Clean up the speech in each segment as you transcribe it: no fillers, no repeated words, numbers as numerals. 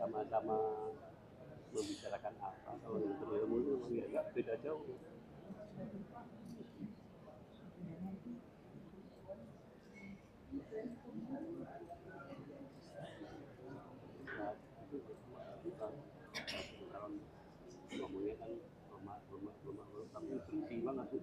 Sama-sama membicarakan apa, kalau yang berilmu itu enggak beda jauh. Ngomongnya kan rumah tapi penting banget tuh.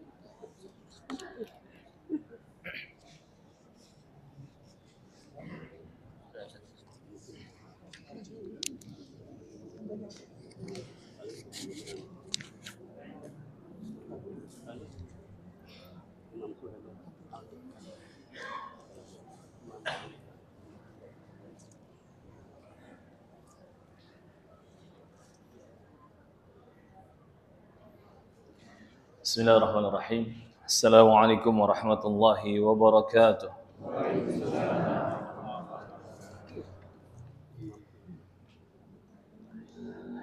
Bismillahirrahmanirrahim. Assalamualaikum warahmatullahi wabarakatuh.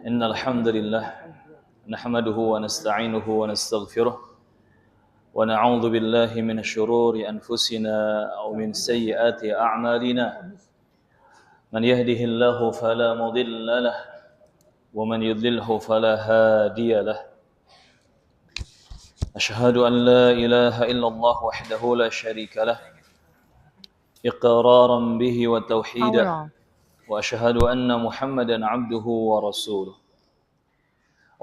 Innal hamdalillah nahmaduhu wa nasta'inuhu wa nastaghfiruh wa na'udzu billahi minasy syururi anfusina aw min sayyiati a'malina. Man yahdihillahu fala mudilla lahu wa man yudlilhu fala hadiya lahu. أشهد أن لا إله إلا الله وحده لا شريك له إقرارا به وتوحيدا وأشهد أن محمدا عبده ورسوله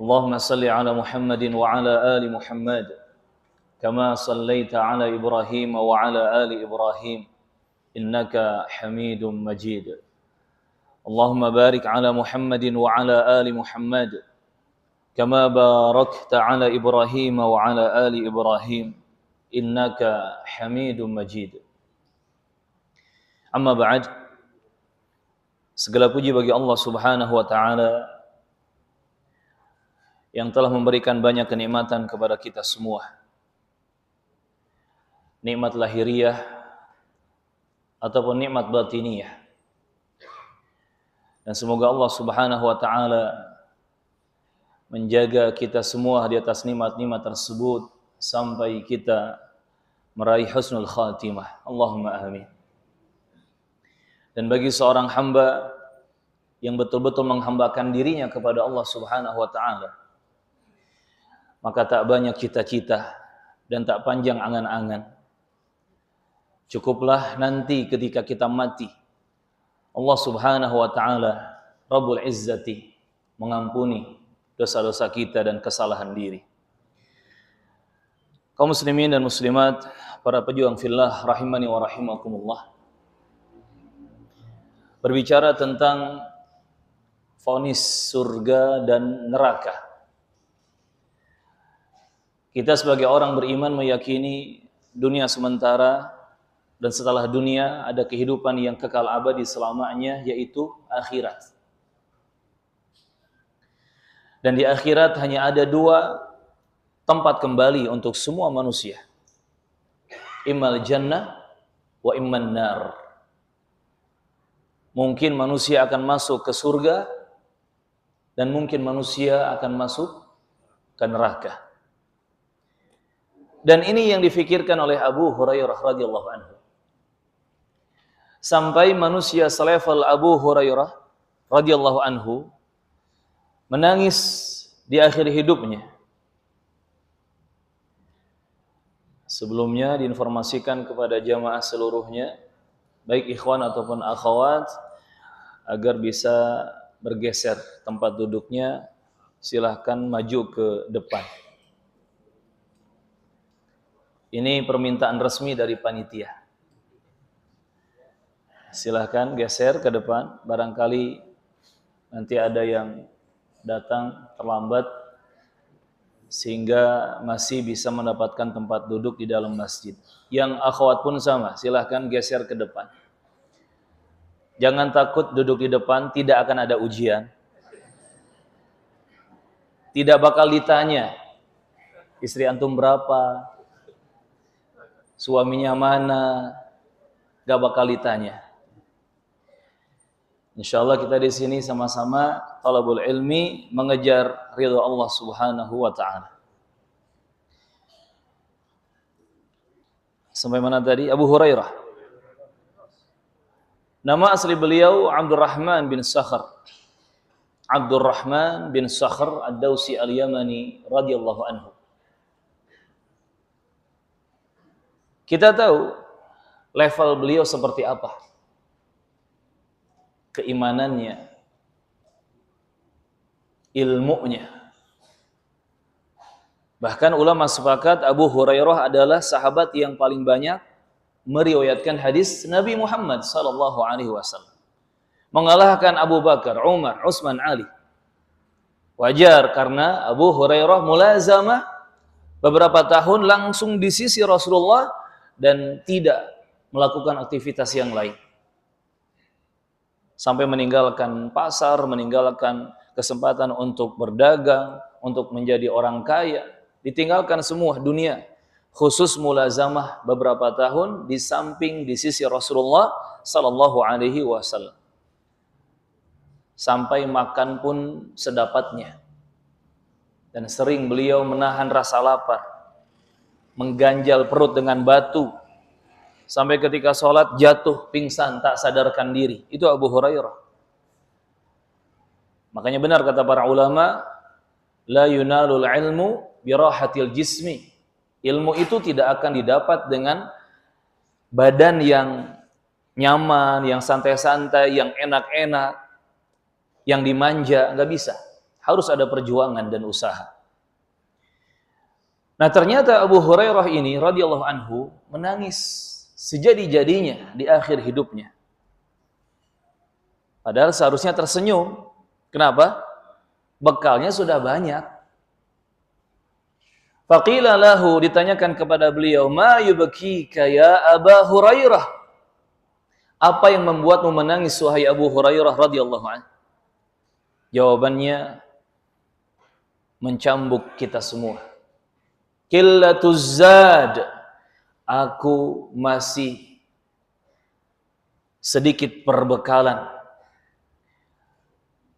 اللهم صل على محمد وعلى آل محمد كما صليت على إبراهيم وعلى آل إبراهيم إنك حميد مجيد اللهم بارك على محمد وعلى آل محمد كما باركت على إبراهيم وعلى آل إبراهيم إنك حميد مجيد. Amma ba'd. Segala puji bagi Allah Subhanahu wa taala yang telah memberikan banyak kenikmatan kepada kita semua. Nikmat lahiriah ataupun nikmat batiniyah. Dan semoga Allah Subhanahu wa taala menjaga kita semua di atas nikmat-nikmat tersebut sampai kita meraih husnul khatimah. Allahumma amin. Dan bagi seorang hamba yang betul-betul menghambakan dirinya kepada Allah Subhanahu wa taala, maka tak banyak cita-cita dan tak panjang angan-angan. Cukuplah nanti ketika kita mati, Allah Subhanahu wa taala Rabbul Izzati mengampuni dosa-dosa kita dan kesalahan diri. Kaum muslimin dan muslimat, para pejuang fillah rahimani wa rahimakumullah. Berbicara tentang vonis surga dan neraka. Kita sebagai orang beriman meyakini dunia sementara dan setelah dunia ada kehidupan yang kekal abadi selamanya, yaitu akhirat. Dan di akhirat hanya ada dua tempat kembali untuk semua manusia. Immal jannah wa imman nar. Mungkin manusia akan masuk ke surga dan mungkin manusia akan masuk ke neraka. Dan ini yang difikirkan oleh Abu Hurairah radhiyallahu anhu. Sampai manusia selevel Abu Hurairah radhiyallahu anhu menangis di akhir hidupnya. Sebelumnya diinformasikan kepada jamaah seluruhnya, baik ikhwan ataupun akhwat, agar bisa bergeser tempat duduknya, silahkan maju ke depan. Ini permintaan resmi dari panitia. Silahkan geser ke depan, barangkali nanti ada yang datang terlambat sehingga masih bisa mendapatkan tempat duduk di dalam masjid. Yang akhwat pun sama, silahkan geser ke depan. Jangan takut duduk di depan, tidak akan ada ujian. Tidak bakal ditanya, istri antum berapa, suaminya mana, gak bakal ditanya. Insyaallah kita di sini sama-sama talabul ilmi mengejar ridha Allah Subhanahu wa taala. Sampai mana tadi? Abu Hurairah. Nama asli beliau Abdurrahman bin Sakhr. Abdurrahman bin Sakhr Ad-Dawsi Al-Yamani radhiyallahu anhu. Kita tahu level beliau seperti apa. Keimanannya, ilmunya. Bahkan ulama sepakat Abu Hurairah adalah sahabat yang paling banyak meriwayatkan hadis Nabi Muhammad sallallahu alaihi wasallam. Mengalahkan Abu Bakar, Umar, Utsman, Ali. Wajar karena Abu Hurairah mulazamah beberapa tahun langsung di sisi Rasulullah dan tidak melakukan aktivitas yang lain. Sampai meninggalkan pasar, meninggalkan kesempatan untuk berdagang, untuk menjadi orang kaya, ditinggalkan semua dunia. Khusus mulazamah beberapa tahun di samping di sisi Rasulullah sallallahu alaihi wasallam. Sampai makan pun sedapatnya. Dan sering beliau menahan rasa lapar, mengganjal perut dengan batu, sampai ketika sholat jatuh pingsan tak sadarkan diri. Itu Abu Hurairah. Makanya benar kata para ulama, la yunalul ilmu birahatil jismi. Ilmu itu tidak akan didapat dengan badan yang nyaman, yang santai-santai, yang enak-enak, yang dimanja, nggak bisa. Harus ada perjuangan dan usaha. Nah, ternyata Abu Hurairah ini radhiyallahu anhu menangis sejadi-jadinya di akhir hidupnya. Padahal seharusnya tersenyum. Kenapa? Bekalnya sudah banyak. Faqila lahu, ditanyakan kepada beliau, ma yubkika ya Aba Hurairah? Apa yang membuatmu menangis wahai Abu Hurairah radhiyallahu anhu? Jawabannya mencambuk kita semua. Qillatuz zad. Aku masih sedikit perbekalan.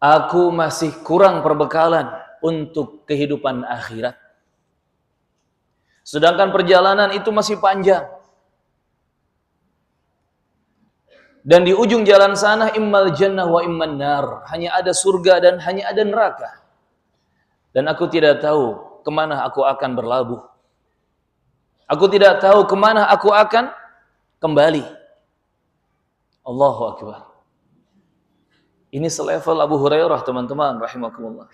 Aku masih kurang perbekalan untuk kehidupan akhirat. Sedangkan perjalanan itu masih panjang. Dan di ujung jalan sana immal jannah wa imman nar. Hanya ada surga dan hanya ada neraka. Dan aku tidak tahu kemana aku akan berlabuh. Aku tidak tahu kemana aku akan kembali. Allahu Akbar. Ini selevel Abu Hurairah, teman-teman, rahimakumullah.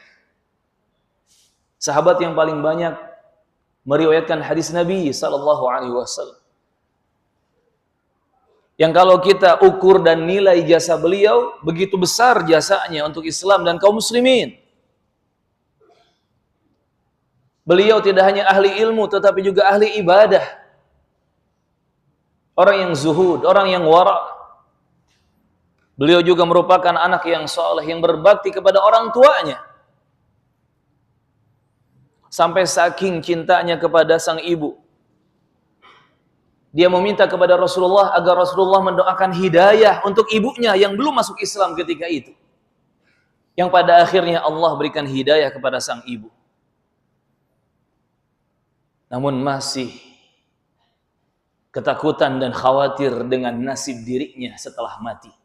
Sahabat yang paling banyak meriwayatkan hadis Nabi sallallahu alaihi wasallam. Yang kalau kita ukur dan nilai jasa beliau, begitu besar jasanya untuk Islam dan kaum muslimin. Beliau tidak hanya ahli ilmu, tetapi juga ahli ibadah. Orang yang zuhud, orang yang wara. Beliau juga merupakan anak yang saleh, yang berbakti kepada orang tuanya. Sampai saking cintanya kepada sang ibu, dia meminta kepada Rasulullah agar Rasulullah mendoakan hidayah untuk ibunya yang belum masuk Islam ketika itu. Yang pada akhirnya Allah berikan hidayah kepada sang ibu. Namun masih ketakutan dan khawatir dengan nasib dirinya setelah mati.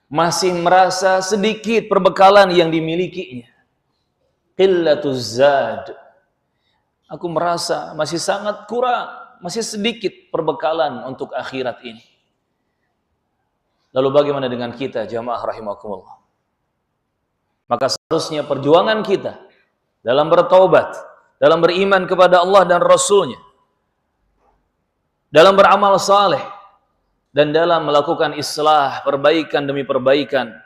Masih merasa sedikit perbekalan yang dimilikinya. Qillatuz zad. Aku merasa masih sangat kurang, masih sedikit perbekalan untuk akhirat ini. Lalu bagaimana dengan kita, jamaah rahimakumullah? Maka seharusnya perjuangan kita dalam bertaubat, dalam beriman kepada Allah dan Rasul-Nya, dalam beramal saleh, dan dalam melakukan islah, perbaikan demi perbaikan,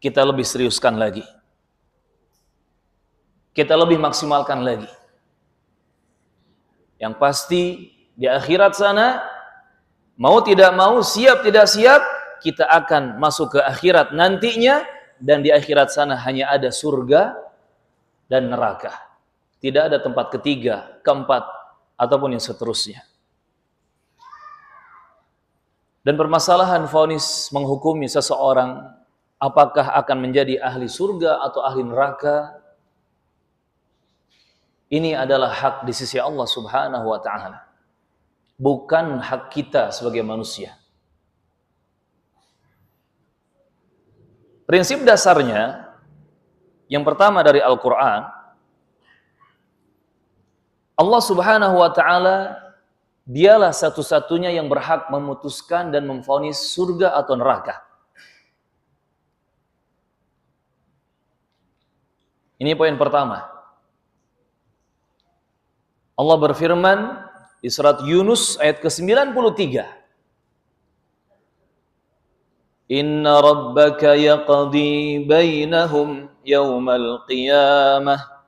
kita lebih seriuskan lagi. Kita lebih maksimalkan lagi. Yang pasti di akhirat sana, mau tidak mau, siap tidak siap, kita akan masuk ke akhirat nantinya, dan di akhirat sana hanya ada surga dan neraka. Tidak ada tempat ketiga, keempat, ataupun yang seterusnya. Dan permasalahan vonis menghukumi seseorang apakah akan menjadi ahli surga atau ahli neraka, Ini adalah hak di sisi Allah Subhanahu wa taala. Bukan hak kita sebagai manusia. Prinsip dasarnya yang pertama dari Al-Qur'an, Allah Subhanahu wa taala dialah satu-satunya yang berhak memutuskan dan memvonis surga atau neraka. Ini poin pertama. Allah berfirman di surat Yunus ayat ke-93. Inna rabbaka yaqdi bainahum yawmal qiyamah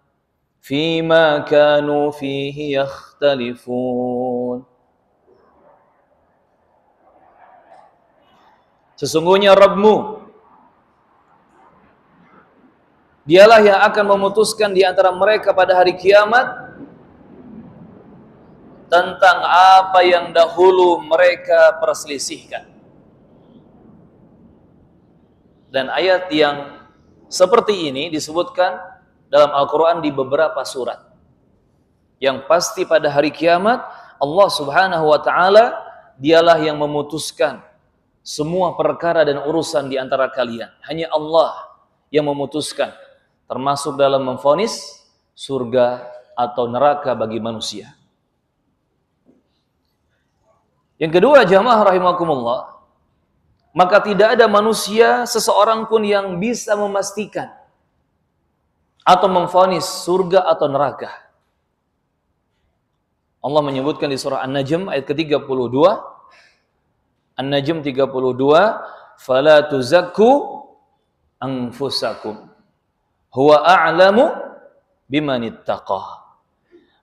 fima kanu fihi yakhtalifun. Sesungguhnya Rabbmu, dialah yang akan memutuskan di antara mereka pada hari kiamat tentang apa yang dahulu mereka perselisihkan. Dan ayat yang seperti ini disebutkan dalam Al-Quran di beberapa surat. Yang pasti pada hari kiamat Allah Subhanahu wa taala dialah yang memutuskan semua perkara dan urusan di antara kalian. Hanya Allah yang memutuskan, termasuk dalam memvonis surga atau neraka bagi manusia. Yang kedua, jamaah rahimakumullah, maka tidak ada manusia seseorang pun yang bisa memastikan atau memvonis surga atau neraka. Allah menyebutkan di surah An-Najm ayat ke-32, An-Najm 32, "Fala tuzakku anfusakum, huwa a'lamu bimanittaqah."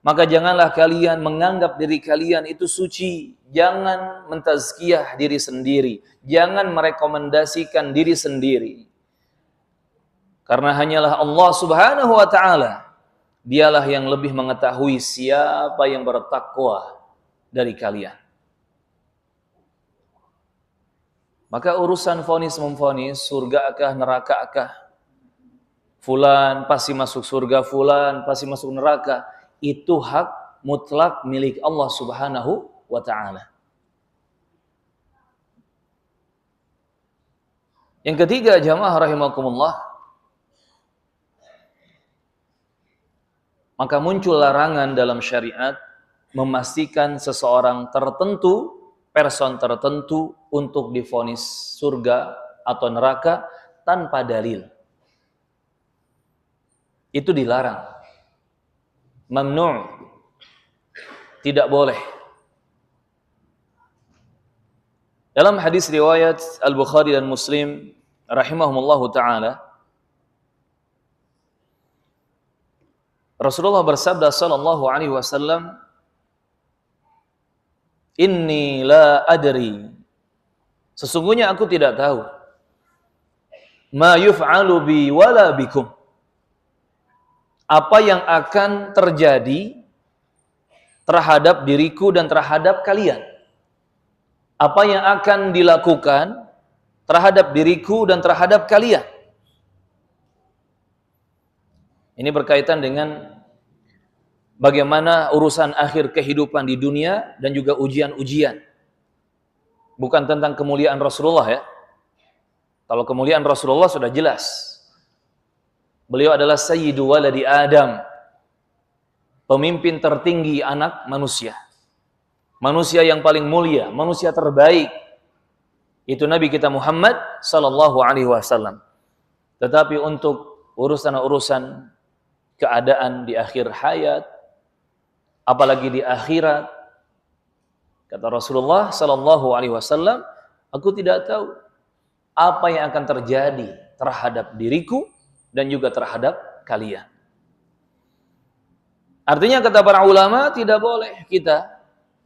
Maka janganlah kalian menganggap diri kalian itu suci. Jangan mentazkiyah diri sendiri. Jangan merekomendasikan diri sendiri. Karena hanyalah Allah Subhanahu wa ta'ala, dialah yang lebih mengetahui siapa yang bertakwa dari kalian. Maka urusan vonis memvonis, surga akah, neraka akah, fulan pasti masuk surga, fulan pasti masuk neraka, itu hak mutlak milik Allah Subhanahu wa ta'ala. Yang ketiga, jamaah rahimakumullah, maka muncul larangan dalam syariat memastikan seseorang tertentu, person tertentu untuk divonis surga atau neraka tanpa dalil. Itu dilarang. Mamnu', tidak boleh. Dalam hadis riwayat Al-Bukhari dan Muslim rahimahumullahu ta'ala, Rasulullah bersabda sallallahu alaihi wasallam, "Inni la adri." Sesungguhnya aku tidak tahu. Ma yuf'alu bi wala bikum. Apa yang akan terjadi terhadap diriku dan terhadap kalian. Apa yang akan dilakukan terhadap diriku dan terhadap kalian. Ini berkaitan dengan bagaimana urusan akhir kehidupan di dunia dan juga ujian-ujian. Bukan tentang kemuliaan Rasulullah ya. Kalau kemuliaan Rasulullah sudah jelas. Beliau adalah sayyidu waladi Adam, pemimpin tertinggi anak manusia. Manusia yang paling mulia, manusia terbaik. Itu Nabi kita Muhammad sallallahu alaihi wasallam. Tetapi untuk urusan-urusan keadaan di akhir hayat, apalagi di akhirat, kata Rasulullah sallallahu alaihi wasallam, aku tidak tahu apa yang akan terjadi terhadap diriku dan juga terhadap kalian. Artinya kata para ulama, tidak boleh kita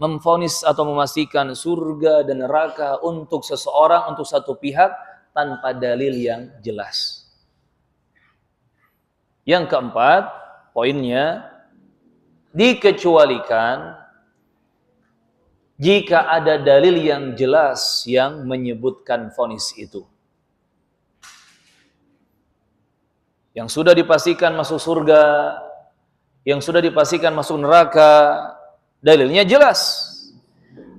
memvonis atau memastikan surga dan neraka untuk seseorang, untuk satu pihak tanpa dalil yang jelas. Yang keempat, poinnya, dikecualikan jika ada dalil yang jelas yang menyebutkan vonis itu. Yang sudah dipastikan masuk surga, yang sudah dipastikan masuk neraka, dalilnya jelas.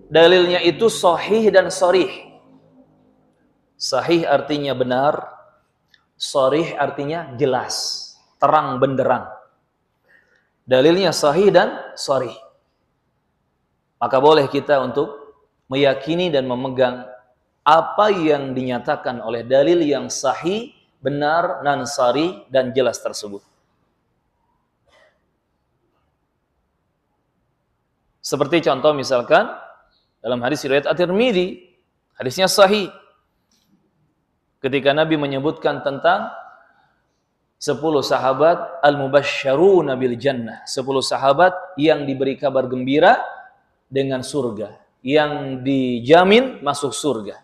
Dalilnya itu sahih dan sharih. Sahih artinya benar, sharih artinya jelas, terang benderang. Dalilnya sahih dan sharih. Maka boleh kita untuk meyakini dan memegang apa yang dinyatakan oleh dalil yang sahih, benar, dan sharih dan jelas tersebut. Seperti contoh misalkan dalam hadis riwayat At-Tirmidzi, hadisnya sahih. Ketika Nabi menyebutkan tentang 10 sahabat al-mubasysyaruna bil jannah, 10 sahabat yang diberi kabar gembira dengan surga, yang dijamin masuk surga.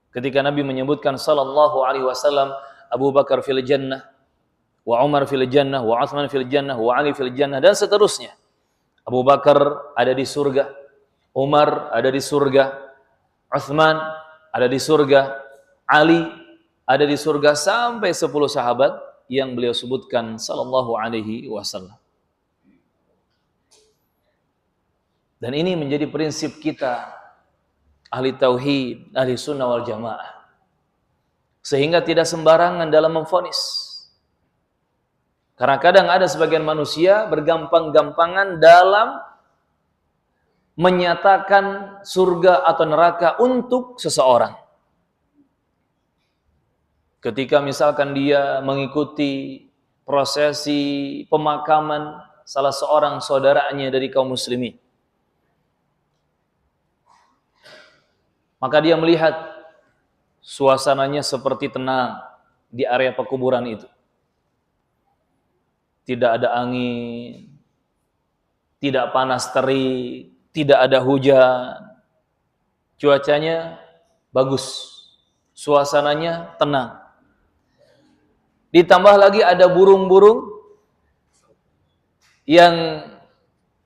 Ketika Nabi menyebutkan sallallahu alaihi wasallam, Abu Bakar fil jannah, wa Umar fil jannah, wa Utsman fil jannah, wa Ali fil jannah, dan seterusnya. Abu Bakar ada di surga, Umar ada di surga, Utsman ada di surga, Ali ada di surga, sampai 10 sahabat yang beliau sebutkan sallallahu alaihi wasallam. Dan ini menjadi prinsip kita ahli tauhid, ahli sunnah wal jamaah. Sehingga tidak sembarangan dalam memvonis. Karena kadang ada sebagian manusia bergampang-gampangan dalam menyatakan surga atau neraka untuk seseorang. Ketika misalkan dia mengikuti prosesi pemakaman salah seorang saudaranya dari kaum muslimin, maka dia melihat suasananya seperti tenang di area pekuburan itu. Tidak ada angin, tidak panas terik, tidak ada hujan. Cuacanya bagus, suasananya tenang. Ditambah lagi ada burung-burung yang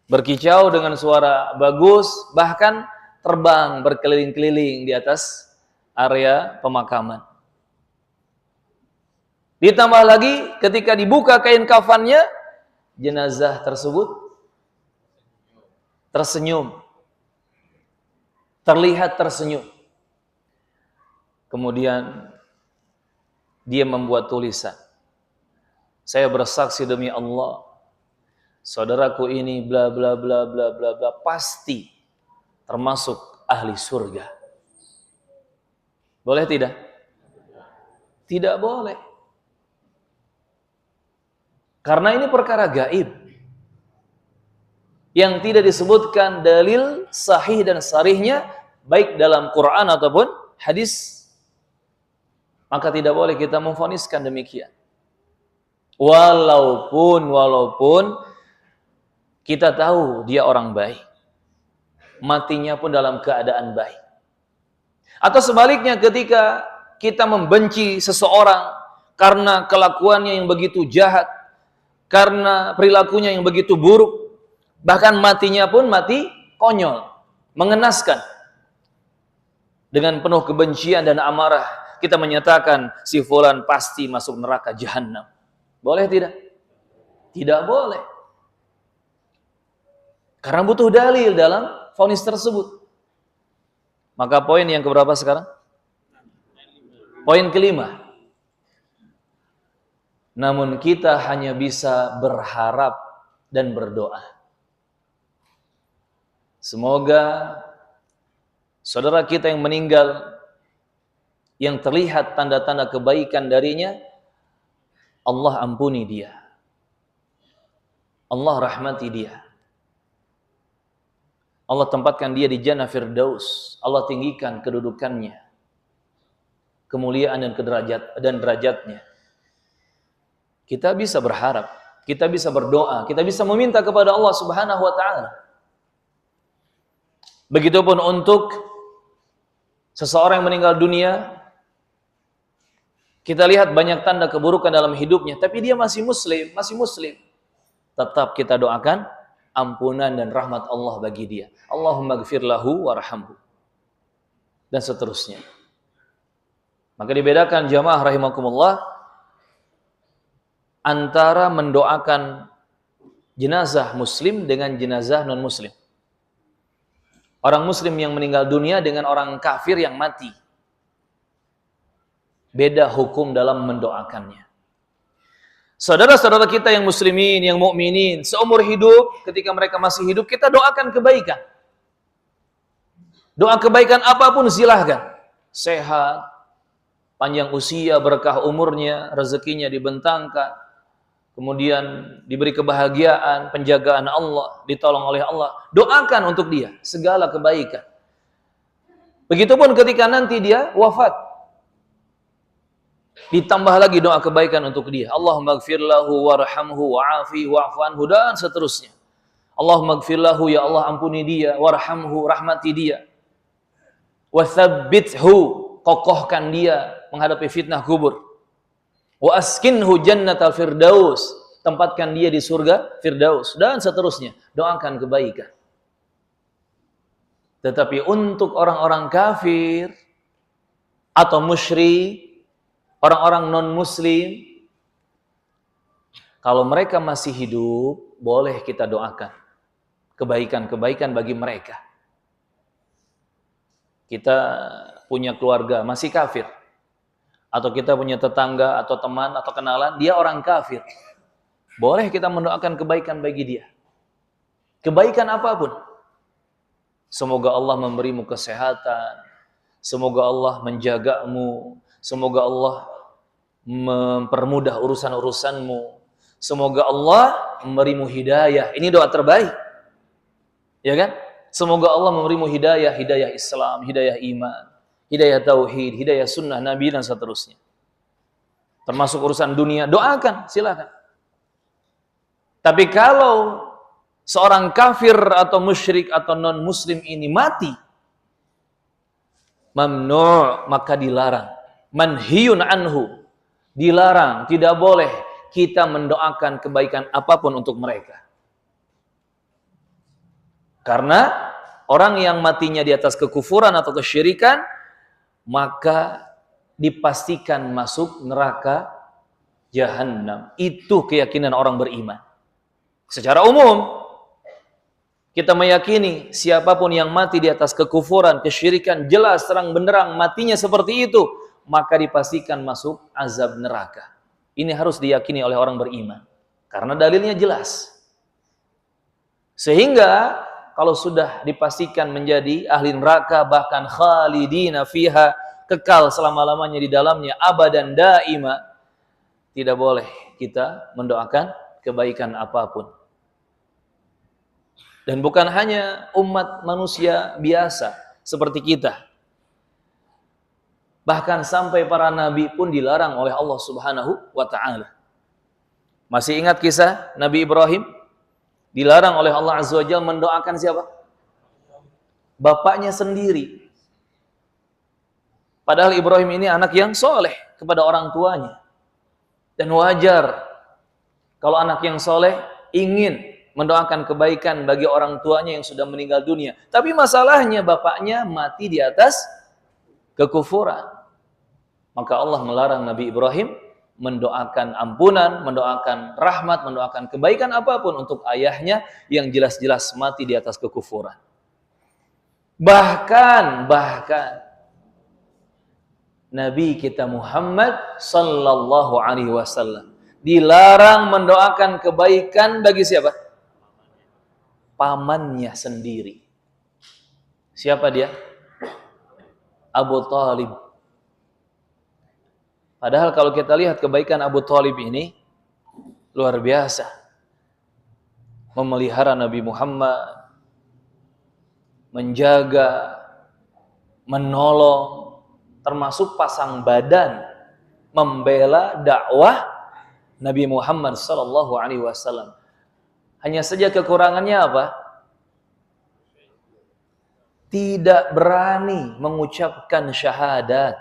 berkicau dengan suara bagus, bahkan terbang berkeliling-keliling di atas area pemakaman. Ditambah lagi ketika dibuka kain kafannya, jenazah tersebut tersenyum. Terlihat tersenyum. Kemudian dia membuat tulisan. Saya bersaksi demi Allah, saudaraku ini bla bla bla bla bla bla pasti termasuk ahli surga. Boleh tidak? Tidak boleh. Karena ini perkara gaib yang tidak disebutkan dalil sahih dan sharihnya baik dalam Quran ataupun hadis, maka tidak boleh kita memvoniskan demikian. Walaupun kita tahu dia orang baik, matinya pun dalam keadaan baik. Atau sebaliknya, ketika kita membenci seseorang karena kelakuannya yang begitu jahat, karena perilakunya yang begitu buruk, bahkan matinya pun mati konyol, mengenaskan. Dengan penuh kebencian dan amarah, kita menyatakan si fulan pasti masuk neraka jahanam. Boleh tidak? Tidak boleh. Karena butuh dalil dalam vonis tersebut. Maka poin yang keberapa sekarang? Poin kelima. Namun kita hanya bisa berharap dan berdoa. Semoga saudara kita yang meninggal, yang terlihat tanda-tanda kebaikan darinya, Allah ampuni dia. Allah rahmati dia. Allah tempatkan dia di Jannah Firdaus. Allah tinggikan kedudukannya, kemuliaan dan derajatnya. Kita bisa berharap, kita bisa berdoa, kita bisa meminta kepada Allah Subhanahu wa taala. Begitupun untuk seseorang yang meninggal dunia, kita lihat banyak tanda keburukan dalam hidupnya, tapi dia masih muslim. Tetap kita doakan ampunan dan rahmat Allah bagi dia. Allahumma gfir lahu warhamhu. Dan seterusnya. Maka dibedakan jamaah rahimakumullah antara mendoakan jenazah muslim dengan jenazah non-muslim. Orang muslim yang meninggal dunia dengan orang kafir yang mati. Beda hukum dalam mendoakannya. Saudara-saudara kita yang muslimin, yang mukminin, seumur hidup, ketika mereka masih hidup, kita doakan kebaikan. Doa kebaikan apapun silahkan. Sehat, panjang usia, berkah umurnya, rezekinya dibentangkan, kemudian diberi kebahagiaan, penjagaan Allah, ditolong oleh Allah. Doakan untuk dia segala kebaikan. Begitupun ketika nanti dia wafat, ditambah lagi doa kebaikan untuk dia. Allahumma gfir lahu warhamhu wa'afi wa'fu anhu, dan seterusnya. Allahumma gfir lahu, ya Allah ampuni dia, warhamhu, rahmati dia. Wa thabbithu, kokohkan dia menghadapi fitnah kubur. Wa askinhu jannatal firdaus, tempatkan dia di surga firdaus, dan seterusnya. Doakan kebaikan. Tetapi untuk orang-orang kafir atau musyrik, orang-orang non-muslim, kalau mereka masih hidup, boleh kita doakan kebaikan-kebaikan bagi mereka. Kita punya keluarga masih kafir, atau kita punya tetangga atau teman atau kenalan, dia orang kafir. Boleh kita mendoakan kebaikan bagi dia. Kebaikan apapun. Semoga Allah memberimu kesehatan, semoga Allah menjagamu, semoga Allah mempermudah urusan-urusanmu, semoga Allah memberimu hidayah. Ini doa terbaik, ya kan? Semoga Allah memberimu hidayah, hidayah Islam, hidayah iman, hidayah tauhid, hidayah sunnah Nabi, dan seterusnya. Termasuk urusan dunia, doakan, silakan. Tapi kalau seorang kafir atau musyrik atau non-muslim ini mati, mamnu', maka dilarang. Manhiyun anhu, dilarang, tidak boleh kita mendoakan kebaikan apapun untuk mereka. Karena orang yang matinya di atas kekufuran atau kesyirikan, maka dipastikan masuk neraka Jahannam. Itu keyakinan orang beriman. Secara umum, kita meyakini siapapun yang mati di atas kekufuran, kesyirikan, jelas terang benderang matinya seperti itu, maka dipastikan masuk azab neraka. Ini harus diyakini oleh orang beriman, karena dalilnya jelas. Sehingga kalau sudah dipastikan menjadi ahli neraka, bahkan khalidina fiha, kekal selama-lamanya di dalamnya, abadan daima, tidak boleh kita mendoakan kebaikan apapun. Dan bukan hanya umat manusia biasa seperti kita. Bahkan sampai para nabi pun dilarang oleh Allah Subhanahu wa ta'ala. Masih ingat kisah Nabi Ibrahim? Dilarang oleh Allah Azza wa Jalla mendoakan siapa? Bapaknya sendiri. Padahal Ibrahim ini anak yang soleh kepada orang tuanya. Dan wajar kalau anak yang soleh ingin mendoakan kebaikan bagi orang tuanya yang sudah meninggal dunia. Tapi masalahnya bapaknya mati di atas kekufuran. Maka Allah melarang Nabi Ibrahim mendoakan ampunan, mendoakan rahmat, mendoakan kebaikan apapun untuk ayahnya yang jelas-jelas mati di atas kekufuran. Bahkan Nabi kita Muhammad sallallahu alaihi wasallam dilarang mendoakan kebaikan bagi siapa? Pamannya sendiri. Siapa dia? Abu Thalib. Padahal kalau kita lihat kebaikan Abu Thalib ini luar biasa. Memelihara Nabi Muhammad, menjaga, menolong, termasuk pasang badan membela dakwah Nabi Muhammad sallallahu alaihi wasallam. Hanya saja kekurangannya apa? Tidak berani mengucapkan syahadat.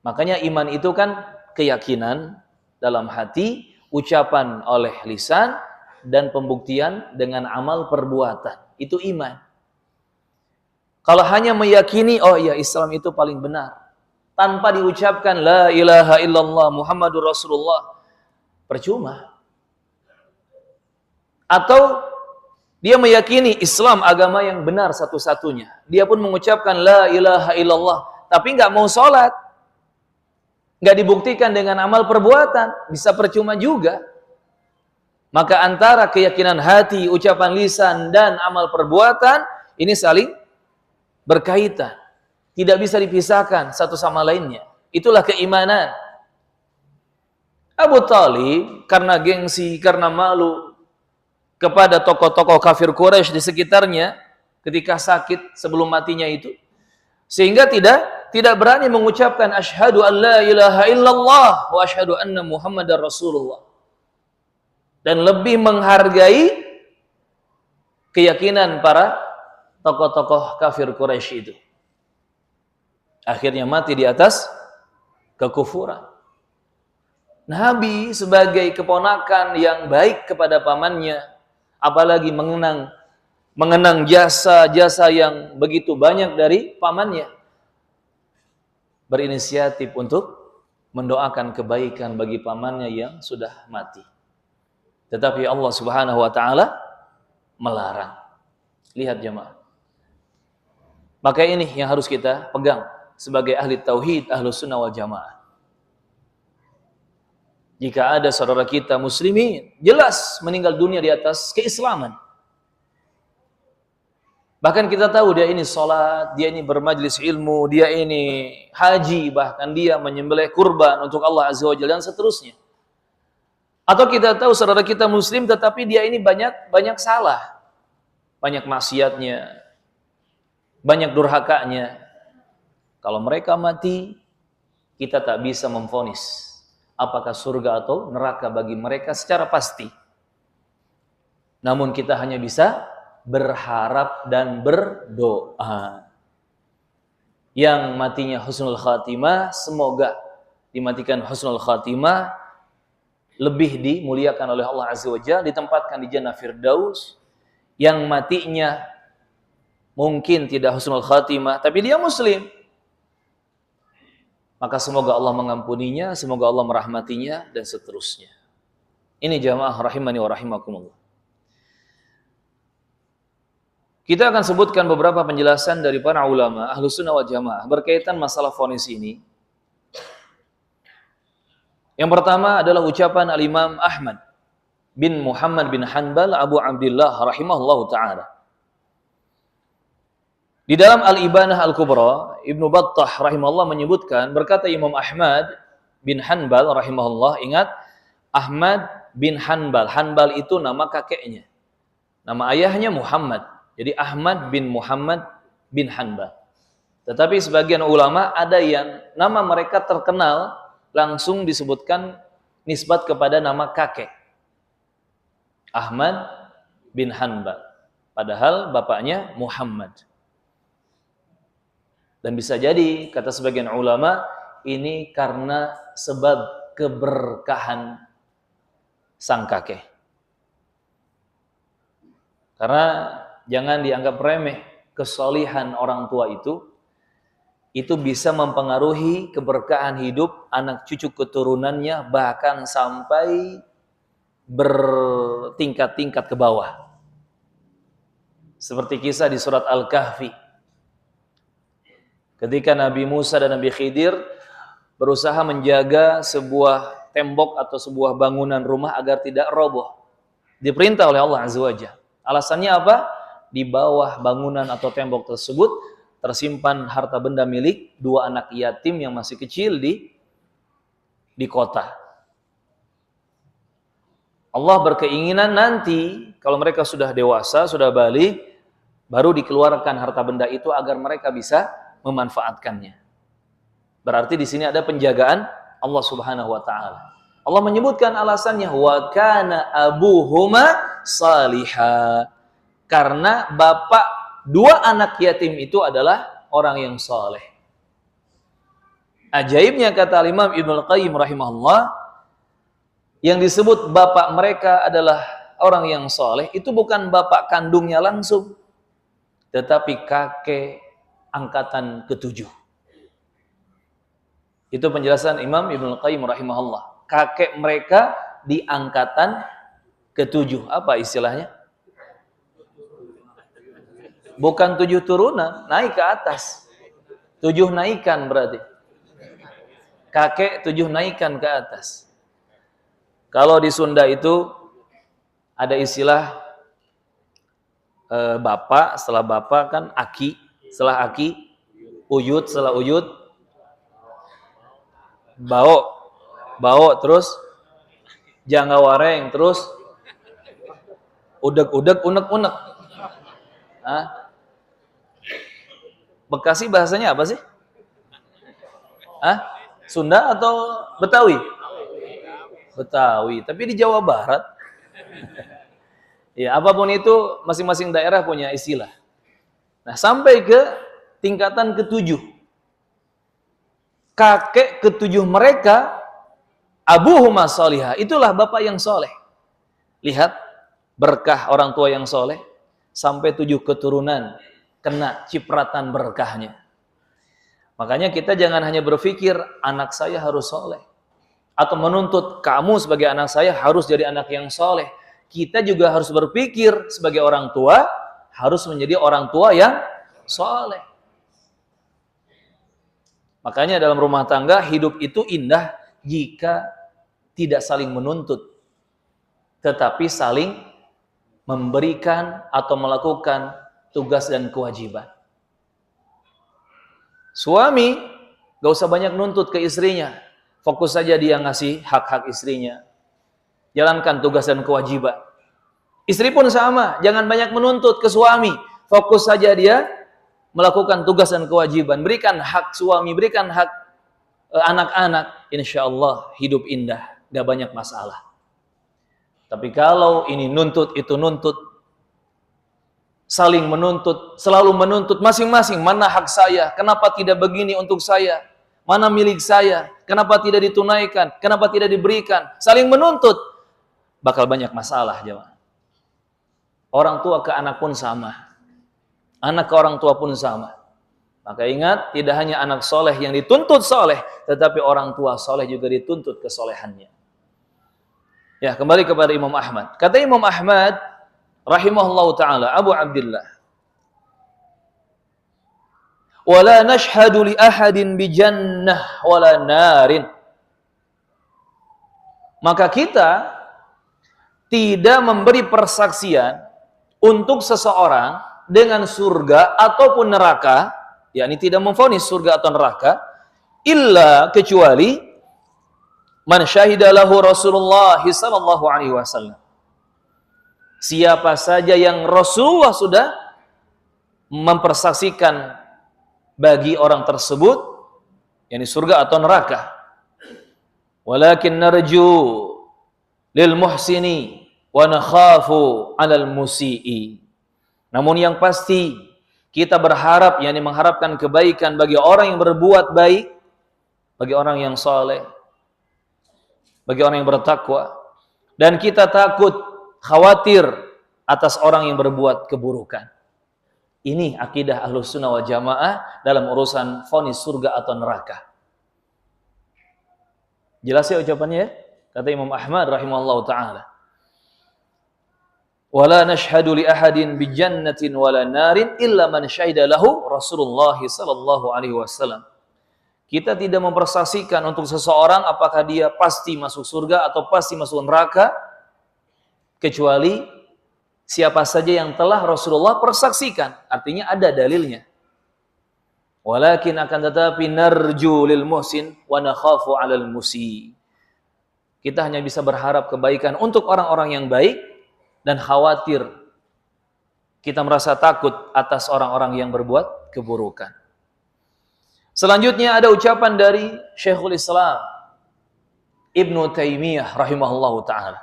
Makanya iman itu kan keyakinan dalam hati, ucapan oleh lisan, dan pembuktian dengan amal perbuatan. Itu iman. Kalau hanya meyakini, oh iya Islam itu paling benar, tanpa diucapkan la ilaha illallah Muhammadur Rasulullah, percuma. Atau dia meyakini Islam agama yang benar satu-satunya. Dia pun mengucapkan la ilaha illallah, tapi nggak mau sholat. Nggak dibuktikan dengan amal perbuatan, bisa percuma juga. Maka antara keyakinan hati, ucapan lisan, dan amal perbuatan, ini saling berkaitan. Tidak bisa dipisahkan satu sama lainnya. Itulah keimanan. Abu Talib, karena gengsi, karena malu kepada tokoh-tokoh kafir Quraisy di sekitarnya, ketika sakit sebelum matinya itu, sehingga tidak berani mengucapkan asyhadu an la ilaha illallah wa asyhadu anna muhammadar rasulullah, dan lebih menghargai keyakinan para tokoh-tokoh kafir Quraisy itu. Akhirnya mati di atas kekufuran. Nabi sebagai keponakan yang baik kepada pamannya, apalagi mengenang jasa-jasa yang begitu banyak dari pamannya, berinisiatif untuk mendoakan kebaikan bagi pamannya yang sudah mati. Tetapi Allah Subhanahu wa taala melarang. Lihat jemaah. Maka ini yang harus kita pegang sebagai ahli tauhid, ahlus sunnah wal jamaah. Jika ada saudara kita muslimin, jelas meninggal dunia di atas keislaman. Bahkan kita tahu dia ini sholat, dia ini bermajlis ilmu, dia ini haji, bahkan dia menyembelih kurban untuk Allah Azza wa Jalla dan seterusnya. Atau kita tahu saudara kita muslim tetapi dia ini banyak salah. Banyak maksiatnya, banyak durhakanya. Kalau mereka mati, kita tak bisa memvonis apakah surga atau neraka bagi mereka secara pasti. Namun kita hanya bisa berharap dan berdoa. Yang matinya husnul khatimah, semoga dimatikan husnul khatimah, lebih dimuliakan oleh Allah Azza wa Jalla, ditempatkan di Jannah Firdaus. Yang matinya mungkin tidak husnul khatimah, tapi dia muslim, maka semoga Allah mengampuninya, semoga Allah merahmatinya, dan seterusnya. Ini jamaah rahimani wa rahimakumullah. Kita akan sebutkan beberapa penjelasan dari para ulama Ahlus Sunnah wal Jamaah berkaitan masalah vonis ini. Yang pertama adalah ucapan Al-Imam Ahmad bin Muhammad bin Hanbal Abu Abdullah rahimahullahu ta'ala. Di dalam Al-Ibanah Al-Kubra, Ibnu Battah rahimahullah menyebutkan, berkata Imam Ahmad bin Hanbal rahimahullah, ingat, Ahmad bin Hanbal. Hanbal itu nama kakeknya. Nama ayahnya Muhammad. Jadi Ahmad bin Muhammad bin Hanbal. Tetapi sebagian ulama ada yang nama mereka terkenal langsung disebutkan nisbat kepada nama kakek. Ahmad bin Hanbal. Padahal bapaknya Muhammad. Dan bisa jadi, kata sebagian ulama, ini karena sebab keberkahan sang kakek. Karena jangan dianggap remeh, kesolihan orang tua itu bisa mempengaruhi keberkahan hidup anak cucu keturunannya, bahkan sampai bertingkat-tingkat ke bawah. Seperti kisah di surat Al-Kahfi. Ketika Nabi Musa dan Nabi Khidir berusaha menjaga sebuah tembok atau sebuah bangunan rumah agar tidak roboh. Diperintah oleh Allah Azza wa Jalla. Alasannya apa? Di bawah bangunan atau tembok tersebut tersimpan harta benda milik dua anak yatim yang masih kecil di kota. Allah berkeinginan nanti kalau mereka sudah dewasa, sudah balik, baru dikeluarkan harta benda itu agar mereka bisa memanfaatkannya. Berarti di sini ada penjagaan Allah Subhanahu wa taala. Allah menyebutkan alasannya, wa kana abuhuma salihah. Karena bapak dua anak yatim itu adalah orang yang saleh. Ajaibnya kata Imam Ibnu Qayyim rahimahullah, yang disebut bapak mereka adalah orang yang saleh itu bukan bapak kandungnya langsung, tetapi kakek angkatan ke-7. Itu penjelasan Imam Ibnu Qayyim rahimahullah. Kakek mereka di angkatan ke-7. Apa istilahnya? Bukan 7 turunan, naik ke atas. 7 naikan berarti. Kakek 7 naikan ke atas. Kalau di Sunda itu ada istilah bapak, setelah bapak kan aki, setelah aki uyut, setelah uyut bau, terus jangga wareng, terus udek-udek, unek-unek. Bekasi bahasanya apa sih? Sunda atau Betawi? Betawi, tapi di Jawa Barat. Ya, apapun itu masing-masing daerah punya istilah. Nah, sampai ke tingkatan ke-7. Kakek ke-7 mereka abuhuma sholihah, itulah bapak yang soleh. Lihat berkah orang tua yang soleh, sampai 7 keturunan kena cipratan berkahnya. Makanya kita jangan hanya berpikir anak saya harus soleh, atau menuntut kamu sebagai anak saya harus jadi anak yang soleh. Kita juga harus berpikir sebagai orang tua harus menjadi orang tua yang soleh. Makanya dalam rumah tangga hidup itu indah jika tidak saling menuntut, tetapi saling memberikan atau melakukan tugas dan kewajiban. Suami gak usah banyak nuntut ke istrinya, fokus saja dia ngasih hak-hak istrinya, jalankan tugas dan kewajiban. Istri pun sama, jangan banyak menuntut ke suami, fokus saja dia melakukan tugas dan kewajiban. Berikan hak suami, berikan hak anak-anak, insya Allah hidup indah, gak banyak masalah. Tapi kalau ini nuntut, itu nuntut, saling menuntut, selalu menuntut masing-masing, mana hak saya, kenapa tidak begini untuk saya, mana milik saya, kenapa tidak ditunaikan, kenapa tidak diberikan, saling menuntut, bakal banyak masalah jemaah. Orang tua ke anak pun sama, anak ke orang tua pun sama. Maka ingat, tidak hanya anak soleh yang dituntut soleh, tetapi orang tua soleh juga dituntut kesolehannya. Ya, kembali kepada Imam Ahmad. Kata Imam Ahmad rahimahullahu ta'ala, Abu Abdillah, wala nashhadu li ahadin bi jannah wala narin. Maka kita tidak memberi persaksian untuk seseorang dengan surga ataupun neraka, yakni tidak memvonis surga atau neraka, illa kecuali man syahida lahu Rasulullah sallallahu alaihi wasallam. Siapa saja yang Rasulullah sudah mempersaksikan bagi orang tersebut, yakni surga atau neraka. Walakin narju lil muhsini wa nakhafu 'alal musii. Namun yang pasti kita berharap, yakni mengharapkan kebaikan bagi orang yang berbuat baik, bagi orang yang saleh, bagi orang yang bertakwa, dan kita takut, khawatir atas orang yang berbuat keburukan. Ini akidah Ahlus Sunnah wal Jamaah dalam urusan vonis surga atau neraka. Jelas ya ucapannya ya? Kata Imam Ahmad rahimahullahu ta'ala, wala nashhadu li ahadin bi jannatin wala narin illa man syahida lahu Rasulullah sallallahu alaihi wasallam. Kita tidak mempersaksikan untuk seseorang apakah dia pasti masuk surga atau pasti masuk neraka, kecuali siapa saja yang telah Rasulullah persaksikan. Artinya ada dalilnya. Walakin akan tetapi narju lil muhsin wa nakhafu 'alal musi. Kita hanya bisa berharap kebaikan untuk orang-orang yang baik dan khawatir, kita merasa takut atas orang-orang yang berbuat keburukan. Selanjutnya ada ucapan dari Syekhul Islam Ibnu Taimiyah rahimahullahu ta'ala.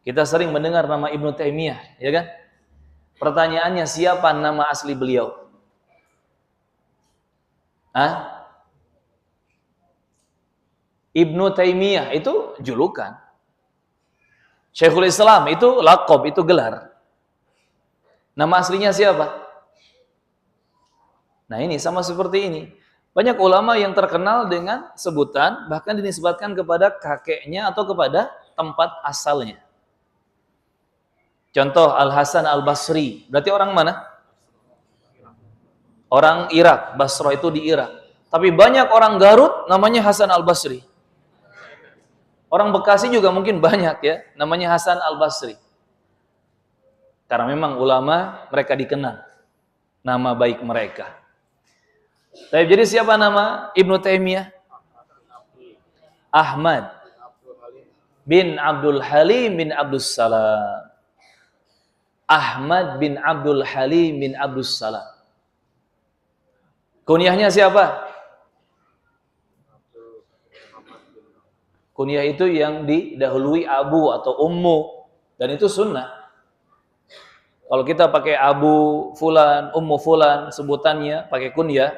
Kita sering mendengar nama Ibnu Taimiyah, ya kan? Pertanyaannya, siapa nama asli beliau? Ibnu Taimiyah itu julukan. Syekhul Islam itu laqab, itu gelar. Nama aslinya siapa? Nah ini sama seperti ini. Banyak ulama yang terkenal dengan sebutan, bahkan dinisbatkan kepada kakeknya atau kepada tempat asalnya. Contoh Al-Hasan Al-Basri, berarti orang mana? Orang Irak, Basra itu di Irak. Tapi banyak orang Garut namanya Hasan Al-Basri. Orang Bekasi juga mungkin banyak ya, namanya Hasan Al-Basri. Karena memang ulama mereka dikenal nama baik mereka. Tapi jadi siapa nama Ibnu Taimiyah? Ahmad bin Abdul Halim bin Abdus Salam. Ahmad bin Abdul Halim bin Abdus Salam. Kunyahnya siapa? Kunyah itu yang didahului Abu atau Ummu, dan itu sunnah. Kalau kita pakai Abu Fulan, Ummu Fulan, sebutannya pakai kunyah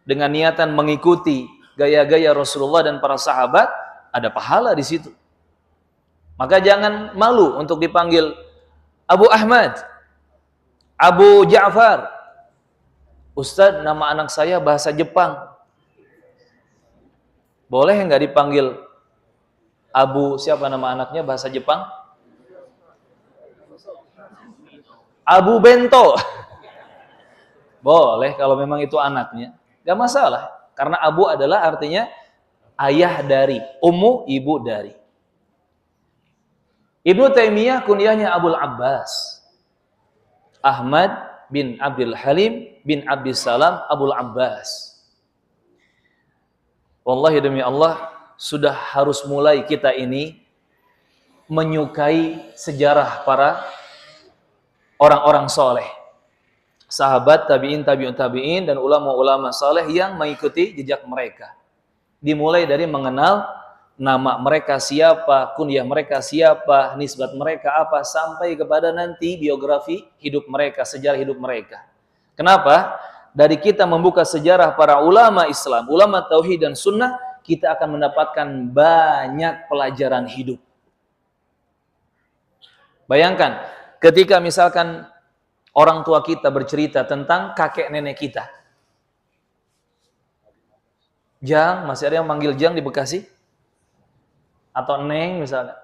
dengan niatan mengikuti gaya-gaya Rasulullah dan para sahabat, ada pahala di situ. Maka jangan malu untuk dipanggil Abu Ahmad, Abu Ja'far. Ustadz, nama anak saya bahasa Jepang. Boleh nggak dipanggil Abu, siapa nama anaknya bahasa Jepang? Abu Bento. Boleh kalau memang itu anaknya. Gak masalah. Karena Abu adalah artinya ayah dari. Ummu, ibu dari. Ibnu Taimiyah kunyahnya Abul Abbas. Ahmad bin Abdul Halim bin Abdus Salam Abul Abbas. Wallahi demi Allah, sudah harus mulai kita ini menyukai sejarah para orang-orang soleh, sahabat, tabi'in, tabi'un tabi'in, dan ulama-ulama soleh yang mengikuti jejak mereka. Dimulai dari mengenal nama mereka siapa, kunyah mereka siapa, nisbat mereka apa, sampai kepada nanti biografi hidup mereka, sejarah hidup mereka. Kenapa? Dari kita membuka sejarah para ulama Islam, ulama tauhid dan sunnah, kita akan mendapatkan banyak pelajaran hidup. Bayangkan, ketika misalkan orang tua kita bercerita tentang kakek nenek kita. Jang, masih ada yang manggil Jang di Bekasi? Atau Neng misalnya.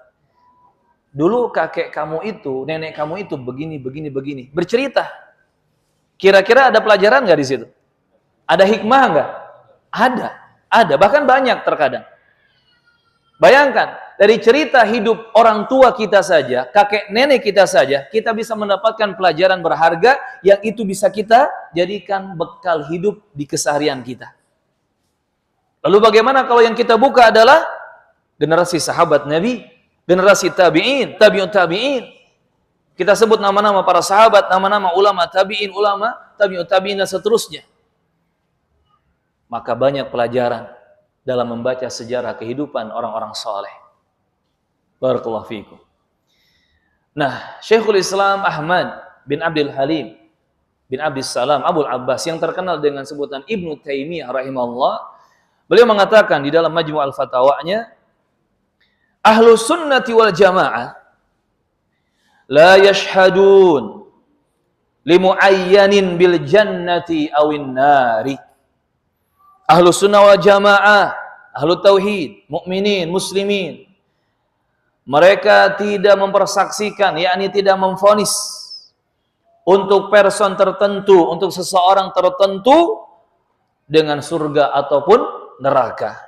Dulu kakek kamu itu, nenek kamu itu begini, begini, begini. Bercerita. Kira-kira ada pelajaran nggak di situ? Ada hikmah nggak? Ada. Bahkan banyak terkadang. Bayangkan, dari cerita hidup orang tua kita saja, kakek nenek kita saja, kita bisa mendapatkan pelajaran berharga yang itu bisa kita jadikan bekal hidup di keseharian kita. Lalu bagaimana kalau yang kita buka adalah generasi sahabat Nabi, generasi tabi'in, tabi'un tabi'in. Kita sebut nama-nama para sahabat, nama-nama ulama tabi'in, ulama tabi'un tabi'in dan seterusnya. Maka banyak pelajaran dalam membaca sejarah kehidupan orang-orang saleh. Barakallahu fiikum. Nah, Syekhul Islam Ahmad bin Abdul Halim bin Abdus Salam Abul Abbas yang terkenal dengan sebutan Ibnu Taimiyah rahimahullah, beliau mengatakan di dalam Majmu' al-Fatawanya, Ahlus sunnati wal jamaah la yashhadun limuayyanin bil jannati awin nari. Ahlus sunnah wal jamaah, ahlu tauhid, mukminin, muslimin, mereka tidak mempersaksikan, yakni tidak memvonis untuk person tertentu, untuk seseorang tertentu dengan surga ataupun neraka.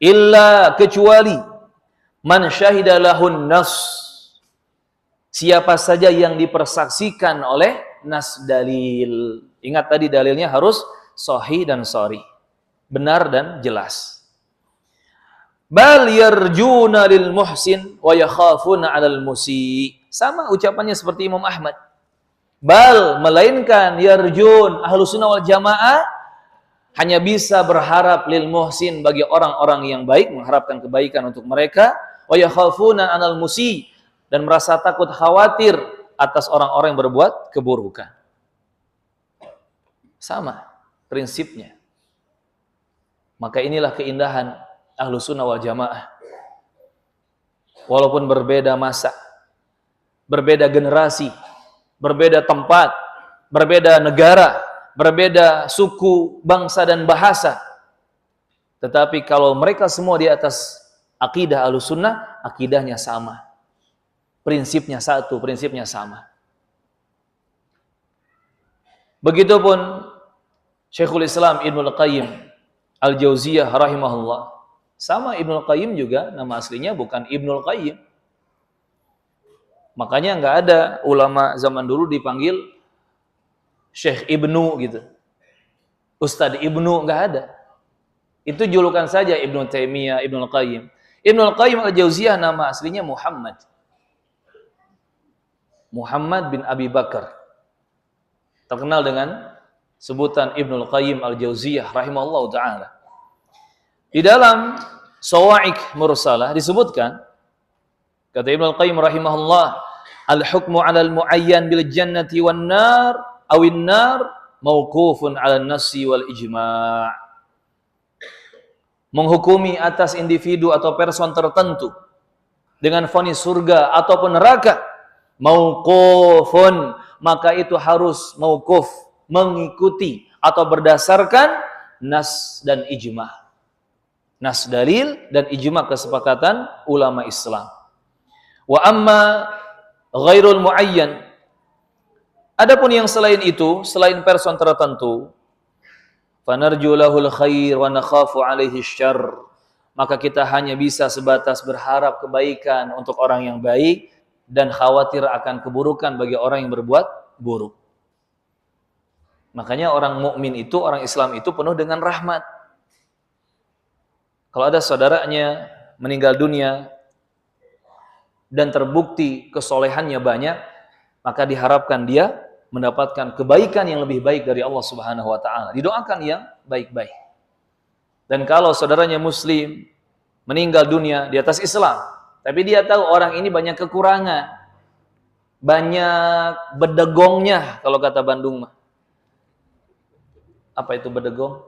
Illa, kecuali man syahida lahun nas, siapa saja yang dipersaksikan oleh nas dalil. Ingat tadi dalilnya harus sahih dan sharih, benar dan jelas. Bal yarjuna lil muhsin wa yakhafuna 'alal musii. Sama ucapannya seperti Imam Ahmad. Bal, melainkan yarjun, ahlus sunnah wal jamaah hanya bisa berharap lil muhsin, bagi orang-orang yang baik, mengharapkan kebaikan untuk mereka, wa yakhafuna 'alal musii, dan merasa takut khawatir atas orang-orang yang berbuat keburukan. Sama prinsipnya. Maka inilah keindahan Ahlus Sunnah wal Jamaah. Walaupun berbeda masa, berbeda generasi, berbeda tempat, berbeda negara, berbeda suku, bangsa dan bahasa. Tetapi kalau mereka semua di atas akidah Ahlussunnah, akidahnya sama. Prinsipnya satu, prinsipnya sama. Begitupun Syekhul Islam Ibnul Qayyim Al-Jauziyah rahimahullah. Sama Ibnul Qayyim juga nama aslinya bukan Ibnul Qayyim. Makanya nggak ada ulama zaman dulu dipanggil Syekh Ibnu gitu. Ustadz Ibnu nggak ada. Itu julukan saja Ibnu Taimiyah, Ibnul Qayyim. Ibnul Qayyim Al-Jauziyah nama aslinya Muhammad. Muhammad bin Abi Bakar. Terkenal dengan sebutan Ibnul Qayyim Al-Jauziyah rahimahullah ta'ala. Di dalam Shawa'iq Mursalah disebutkan, kata Ibnul Qayyim rahimahullah, al-hukmu 'alal mu'ayyan bil jannati wan nar awin nar mauqufun 'alan nassi wal ijma'. Menghukumi atas individu atau person tertentu dengan vonis surga ataupun neraka, mauqufun, maka itu harus mauquf, mengikuti atau berdasarkan nas dan ijma'. Nas dalil dan ijma' kesepakatan ulama Islam. Wa amma ghairul muayyan, adapun yang selain itu, selain person tertentu, fanarju lahul khair wa nakhafu alaihi syarr, maka kita hanya bisa sebatas berharap kebaikan untuk orang yang baik dan khawatir akan keburukan bagi orang yang berbuat buruk. Makanya orang mukmin itu, orang Islam itu penuh dengan rahmat. Kalau ada saudaranya meninggal dunia dan terbukti kesolehannya banyak, maka diharapkan dia mendapatkan kebaikan yang lebih baik dari Allah Subhanahu wa taala. Didoakan yang baik-baik. Dan kalau saudaranya muslim meninggal dunia di atas Islam, tapi dia tahu orang ini banyak kekurangan, banyak bedegongnya kalau kata Bandung mah. Apa itu bedegong?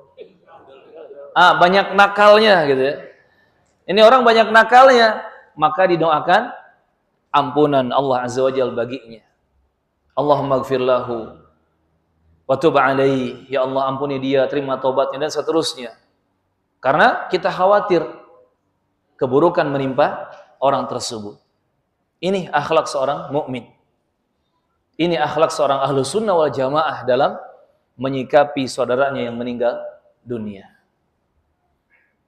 Banyak nakalnya gitu ya. Ini orang banyak nakalnya, maka didoakan ampunan Allah Azza wa Jalla baginya. Allahumma ighfir lahu wa tub alaihi, ya Allah ampuni dia, terima taubatnya dan seterusnya. Karena kita khawatir keburukan menimpa orang tersebut. Ini akhlak seorang mukmin. Ini akhlak seorang Ahlus Sunnah wal Jamaah dalam menyikapi saudaranya yang meninggal dunia.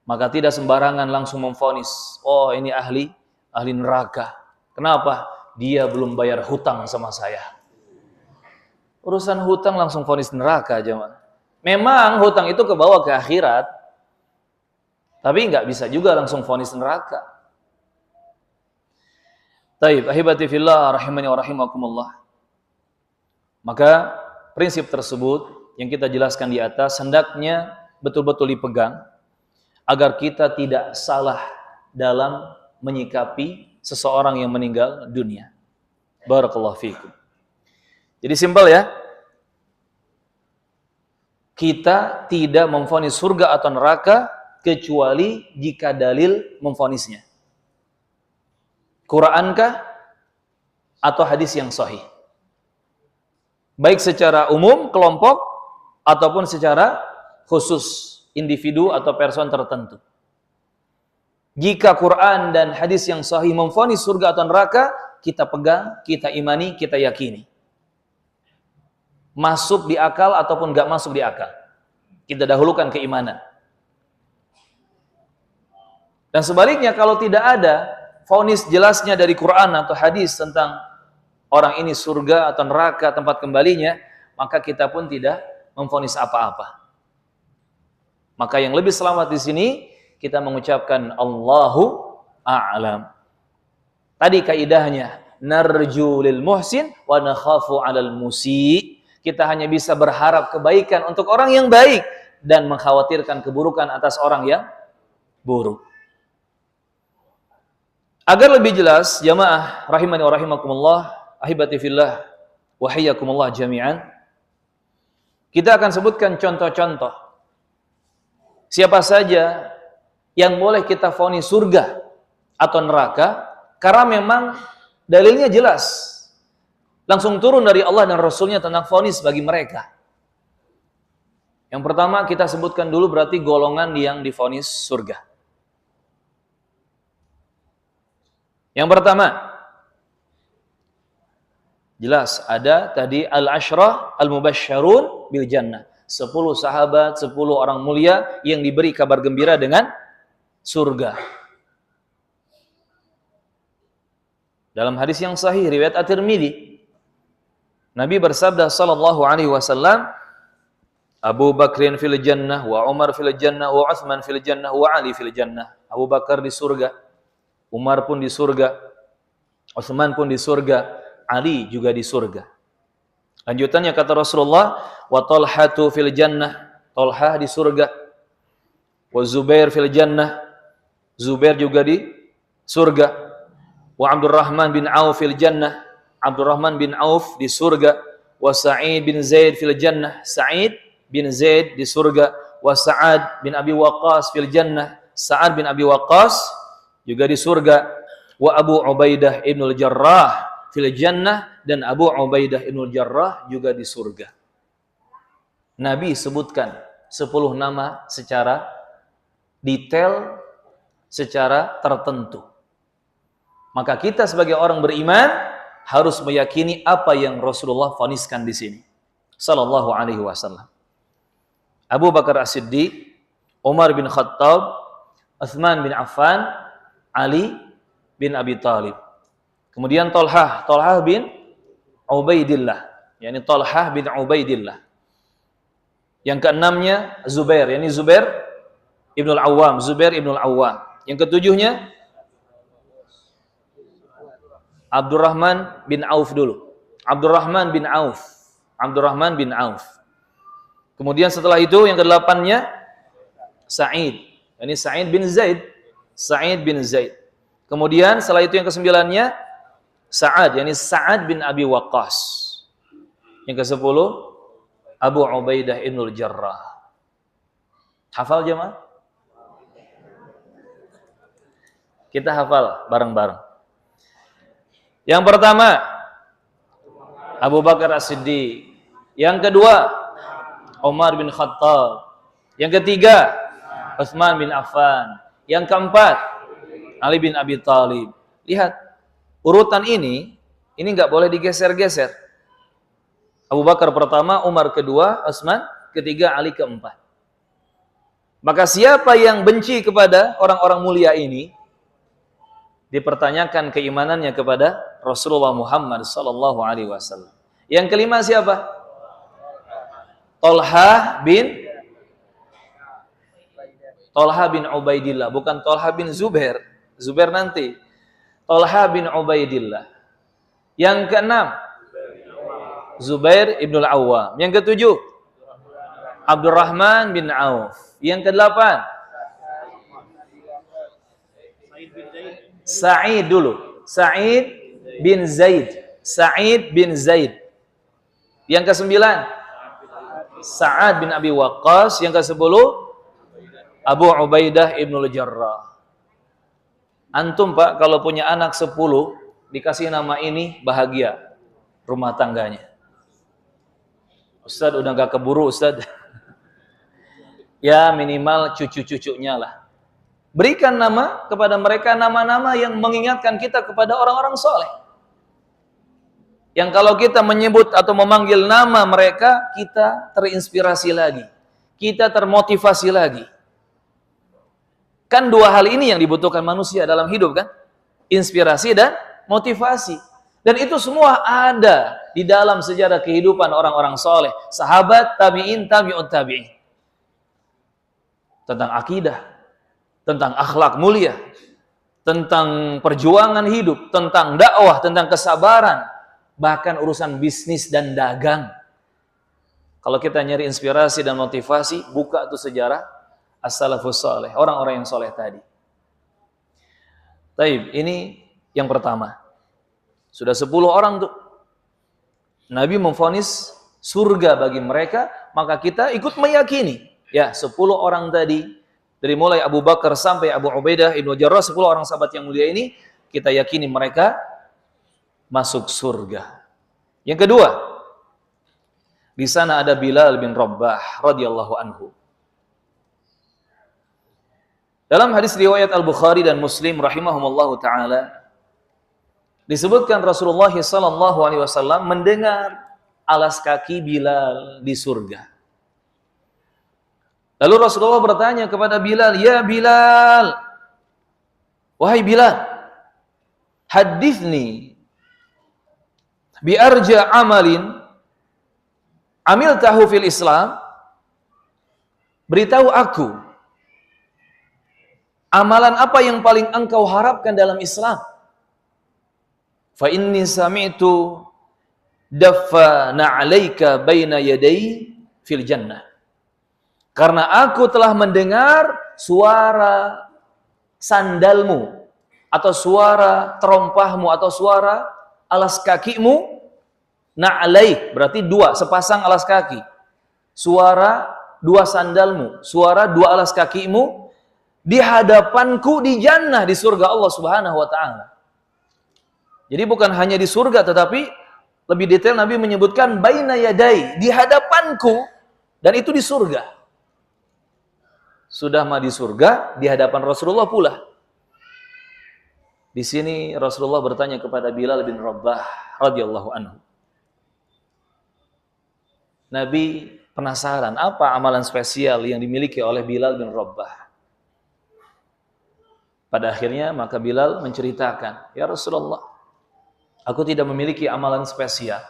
Maka tidak sembarangan langsung memvonis, oh ini ahli neraka. Kenapa? Dia belum bayar hutang sama saya. Urusan hutang langsung vonis neraka aja. Memang hutang itu kebawa ke akhirat, tapi nggak bisa juga langsung vonis neraka. Taib, ahibati fillah rahimani wa rahimakumullah. Maka prinsip tersebut yang kita jelaskan di atas hendaknya betul-betul dipegang agar kita tidak salah dalam menyikapi seseorang yang meninggal dunia. Barakallahu fiikum. Jadi simpel ya. Kita tidak memvonis surga atau neraka kecuali jika dalil memvonisnya. Qur'ankah atau hadis yang sahih? Baik secara umum, kelompok, ataupun secara khusus, individu atau person tertentu. Jika Quran dan hadis yang sahih memvonis surga atau neraka, kita pegang, kita imani, kita yakini. Masuk di akal ataupun gak masuk di akal. Kita dahulukan keimanan. Dan sebaliknya kalau tidak ada vonis jelasnya dari Quran atau hadis tentang orang ini surga atau neraka tempat kembalinya, maka kita pun tidak memvonis apa-apa. Maka yang lebih selamat di sini kita mengucapkan Allahu a'lam. Tadi kaidahnya narju lil muhsin wa nakhafu 'alal musi'. Kita hanya bisa berharap kebaikan untuk orang yang baik dan mengkhawatirkan keburukan atas orang yang buruk. Agar lebih jelas, jamaah rahimani wa rahimakumullah, ahibati fillah wa hayyakumullah jami'an, kita akan sebutkan contoh-contoh siapa saja yang boleh kita vonis surga atau neraka karena memang dalilnya jelas. Langsung turun dari Allah dan Rasulnya tentang vonis bagi mereka. Yang pertama kita sebutkan dulu berarti golongan yang divonis surga. Yang pertama, jelas ada tadi al-asyrah al-mubasysyarun bil jannah. 10 sahabat, 10 orang mulia yang diberi kabar gembira dengan surga. Dalam hadis yang sahih riwayat At-Tirmidzi, Nabi bersabda sallallahu alaihi wasallam, Abu Bakrin fil jannah, wa Umar fil jannah, wa Utsman fil jannah, wa Ali fil jannah. Abu Bakar di surga, Umar pun di surga, Utsman pun di surga, Ali juga di surga. Lanjutannya kata Rasulullah, wa Talhatu fil jannah, Talhah di surga, wa Zubair fil jannah, Zubair juga di surga, wa Abdurrahman bin Auf fil jannah, Abdurrahman bin Auf di surga, wa Sa'id bin Zaid fil jannah, Sa'id bin Zaid di surga, wa Sa'ad bin Abi Waqqas fil jannah, Sa'ad bin Abi Waqqas juga di surga, wa Abu Ubaidah ibnul Jarrah fil jannah, dan Abu Ubaidah ibnul Jarrah juga di surga. Nabi sebutkan 10 nama secara detail, secara tertentu. Maka kita sebagai orang beriman harus meyakini apa yang Rasulullah voniskan di sini sallallahu alaihi wasallam. Abu Bakar As-Siddiq, Umar bin Khattab, Utsman bin Affan, Ali bin Abi Thalib. Kemudian Talhah bin Ubaidillah, yakni Talhah bin Ubaidillah. Yang keenamnya Zubair, yakni Zubair ibnul Awwam, Zubair ibnul Awwam. Yang ketujuhnya Abdurrahman bin Auf dulu. Abdurrahman bin Auf. Abdurrahman bin Auf. Kemudian setelah itu yang kedelapannya Sa'id, yakni Sa'id bin Zaid. Sa'id bin Zaid. Kemudian setelah itu yang kesembilannya Sa'ad, yakni Sa'ad bin Abi Waqqas. Yang ke-10 Abu Ubaidah ibnul Jarrah. Hafal jemaah? Kita hafal bareng-bareng. Yang pertama Abu Bakar As-Siddiq. Yang kedua Umar bin Khattab. Yang ketiga Utsman bin Affan. Yang keempat Ali bin Abi Thalib. Lihat, urutan ini nggak boleh digeser-geser. Abu Bakar pertama, Umar kedua, Utsman ketiga, Ali keempat. Maka siapa yang benci kepada orang-orang mulia ini, dipertanyakan keimanannya kepada Rasulullah Muhammad sallallahu alaihi wasallam. Yang kelima siapa? Talha bin Ubaidillah, bukan Talha bin Zubair. Zubair nanti. Talha bin Ubaidillah. Yang keenam Zubair ibnul Awwam. Yang ketujuh Abdurrahman bin Auf. Yang kedelapan Sa'id dulu. Sa'id bin Zaid. Sa'id bin Zaid. Yang kesembilan Sa'ad bin Abi Waqqas. Yang ke-10 Abu Ubaidah ibnul Jarrah. Antum Pak kalau punya anak 10 dikasih nama ini, bahagia rumah tangganya. Ustaz udah gak keburu Ustaz. Ya minimal cucu-cucunya lah. Berikan nama kepada mereka, nama-nama yang mengingatkan kita kepada orang-orang soleh. Yang kalau kita menyebut atau memanggil nama mereka, kita terinspirasi lagi. Kita termotivasi lagi. Kan dua hal ini yang dibutuhkan manusia dalam hidup kan? Inspirasi dan motivasi. Dan itu semua ada di dalam sejarah kehidupan orang-orang soleh. Sahabat, tabi'in, tabi'ut tabi'in. Tentang akidah, tentang akhlak mulia, tentang perjuangan hidup, tentang dakwah, tentang kesabaran, bahkan urusan bisnis dan dagang. Kalau kita nyari inspirasi dan motivasi, buka tuh sejarah as-salafus saleh, orang-orang yang soleh tadi. Taib, ini yang pertama. Sudah 10 orang tuh. Nabi memvonis surga bagi mereka, maka kita ikut meyakini. Ya, 10 orang tadi, dari mulai Abu Bakar sampai Abu Ubaidah ibnu Jarrah, 10 orang sahabat yang mulia ini, kita yakini mereka masuk surga. Yang kedua, Di sana ada Bilal bin Rabah radhiyallahu anhu. Dalam hadis riwayat Al-Bukhari dan Muslim rahimahumullahu taala disebutkan Rasulullah sallallahu alaihi wasallam mendengar alas kaki Bilal di surga. Lalu Rasulullah bertanya kepada Bilal, "Ya Bilal, wahai Bilal, hadithni bi arja amalin amiltahu fil Islam." Beritahu aku amalan apa yang paling engkau harapkan dalam Islam. Fa inni sami'tu daffa na'alaika baina yaday fil jannah. Karena aku telah mendengar suara sandalmu atau suara terompahmu atau suara alas kakimu. Na'alaik berarti dua, sepasang alas kaki. Suara dua sandalmu, suara dua alas kakimu di hadapanku di jannah, di surga Allah Subhanahu wa taala. Jadi bukan hanya di surga, tetapi lebih detail Nabi menyebutkan baina yadai, di hadapanku, dan itu di surga. Sudah mah di surga, di hadapan Rasulullah pula. Di sini Rasulullah bertanya kepada Bilal bin Rabah radhiyallahu anhu. Nabi penasaran apa amalan spesial yang dimiliki oleh Bilal bin Rabah. Pada akhirnya maka Bilal menceritakan, "Ya Rasulullah, aku tidak memiliki amalan spesial,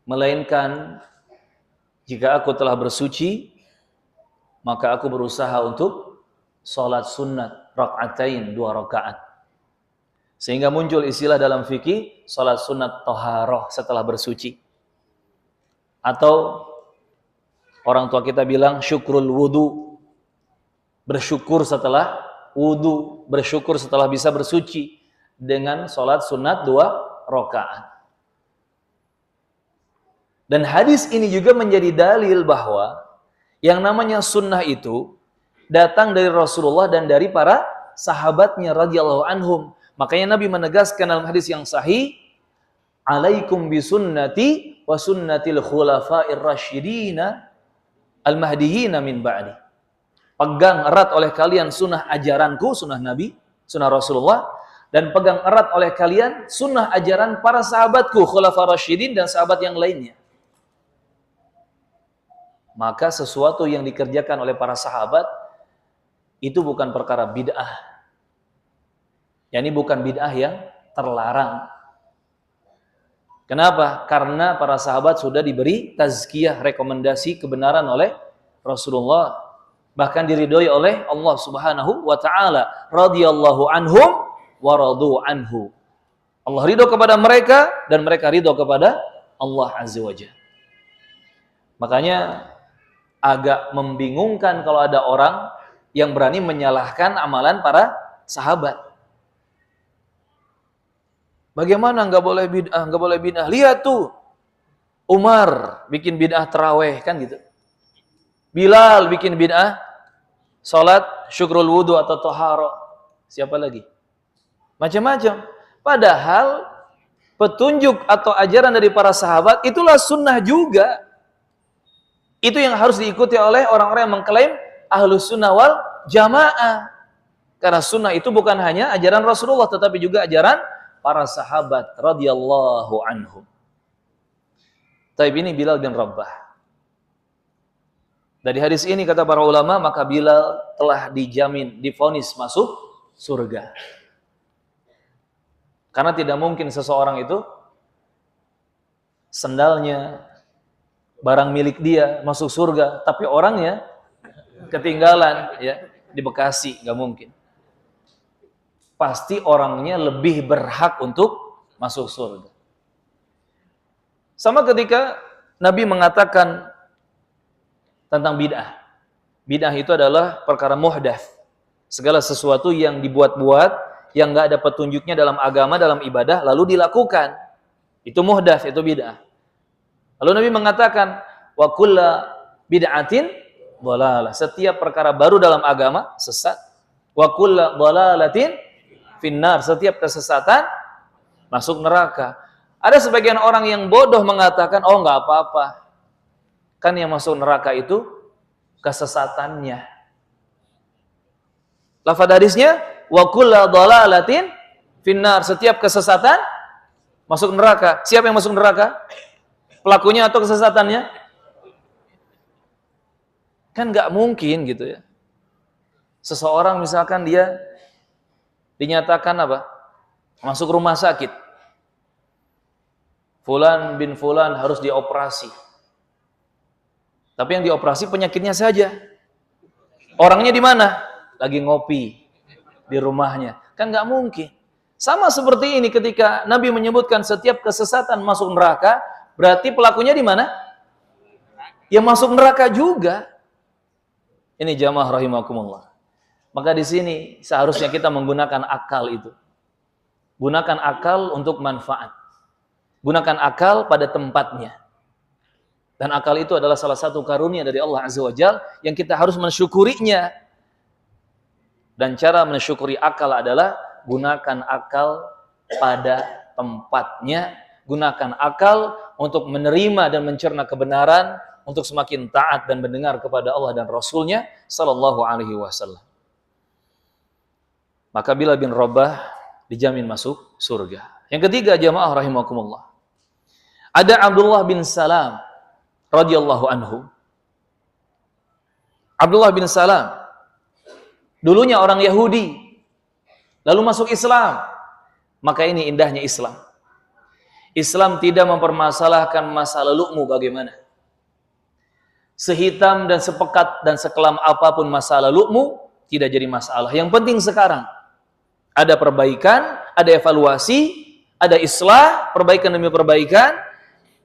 melainkan jika aku telah bersuci, maka aku berusaha untuk sholat sunat rakaatain, 2 rakaat. Sehingga muncul istilah dalam fikih sholat sunat toharoh setelah bersuci. Atau orang tua kita bilang syukrul wudu, bersyukur setelah wudu, bersyukur setelah bisa bersuci dengan sholat sunat 2 rakaat. Dan hadis ini juga menjadi dalil bahwa yang namanya sunnah itu datang dari Rasulullah dan dari para sahabatnya radhiyallahu anhum. Makanya Nabi menegaskan dalam hadis yang sahih, "Alaikum bisunnati wa sunnatil khulafa'ir rasyidina al-mahdiyina min ba'di." Pegang erat oleh kalian sunnah ajaranku, sunnah Nabi, sunnah Rasulullah, dan pegang erat oleh kalian sunnah ajaran para sahabatku, khulafa rasyidin dan sahabat yang lainnya. Maka sesuatu yang dikerjakan oleh para sahabat itu bukan perkara bid'ah. Yani bukan bid'ah yang terlarang. Kenapa? Karena para sahabat sudah diberi tazkiyah, rekomendasi kebenaran oleh Rasulullah. Bahkan diridhoi oleh Allah Subhanahu wa taala. Radhiyallahu anhum wa radu anhu. Allah ridho kepada mereka dan mereka ridho kepada Allah Azza wa Jalla. Makanya agak membingungkan kalau ada orang yang berani menyalahkan amalan para sahabat. Bagaimana nggak boleh bid'ah, nggak boleh bid'ah? Lihat tuh, Umar bikin bid'ah taraweh kan gitu. Bilal bikin bid'ah salat syukrul wudu atau toharo. Siapa lagi? Macam-macam. Padahal petunjuk atau ajaran dari para sahabat itulah sunnah juga. Itu yang harus diikuti oleh orang-orang yang mengklaim ahlus sunnah wal jamaah. Karena sunnah itu bukan hanya ajaran Rasulullah, tetapi juga ajaran para sahabat radhiyallahu anhum. Taib ini Bilal bin Rabah. Dari hadis ini kata para ulama, maka Bilal telah dijamin, divonis masuk surga. Karena tidak mungkin seseorang itu sendalnya, barang milik dia masuk surga, tapi orangnya ketinggalan ya di Bekasi, nggak mungkin. Pasti orangnya lebih berhak untuk masuk surga. Sama ketika Nabi mengatakan tentang bid'ah. Bid'ah itu adalah perkara muhdats. Segala sesuatu yang dibuat-buat, yang nggak ada petunjuknya dalam agama, dalam ibadah, lalu dilakukan. Itu muhdats, itu bid'ah. Lalu Nabi mengatakan, wa kulla bid'atin dhalalah. Setiap perkara baru dalam agama sesat. Wa kulla dhalalatin finnar. Setiap kesesatan masuk neraka. Ada sebagian orang yang bodoh mengatakan, oh nggak apa-apa. Kan yang masuk neraka itu kesesatannya. Lafaz hadisnya wa kullu dhalalatin finnar, setiap kesesatan masuk neraka. Siapa yang masuk neraka? Pelakunya atau kesesatannya? Kan nggak mungkin gitu ya. Seseorang misalkan dia dinyatakan apa? Masuk rumah sakit. Fulan bin Fulan harus dioperasi. Tapi yang dioperasi penyakitnya saja. Orangnya di mana? Lagi ngopi di rumahnya. Kan nggak mungkin. Sama seperti ini ketika Nabi menyebutkan setiap kesesatan masuk neraka, berarti pelakunya di mana? Ya masuk neraka juga. Ini jamaah rahimakumullah. Maka di sini seharusnya kita menggunakan akal itu. Gunakan akal untuk manfaat. Gunakan akal pada tempatnya. Dan akal itu adalah salah satu karunia dari Allah Azza wa Jalla yang kita harus mensyukurinya. Dan cara mensyukuri akal adalah gunakan akal pada tempatnya. Gunakan akal untuk menerima dan mencerna kebenaran, untuk semakin taat dan mendengar kepada Allah dan Rasulnya sallallahu alaihi wasallam. Maka Bilal bin Rabah dijamin masuk surga. Yang ketiga, jamaah rahimakumullah, ada Abdullah bin Salam radhiyallahu anhu. Abdullah bin Salam dulunya orang Yahudi, lalu masuk Islam. Maka ini indahnya Islam. Islam tidak mempermasalahkan masa lalumu bagaimana. Sehitam dan sepekat dan sekelam apapun masa lalumu, tidak jadi masalah. Yang penting sekarang ada perbaikan, ada evaluasi, ada islah, perbaikan demi perbaikan,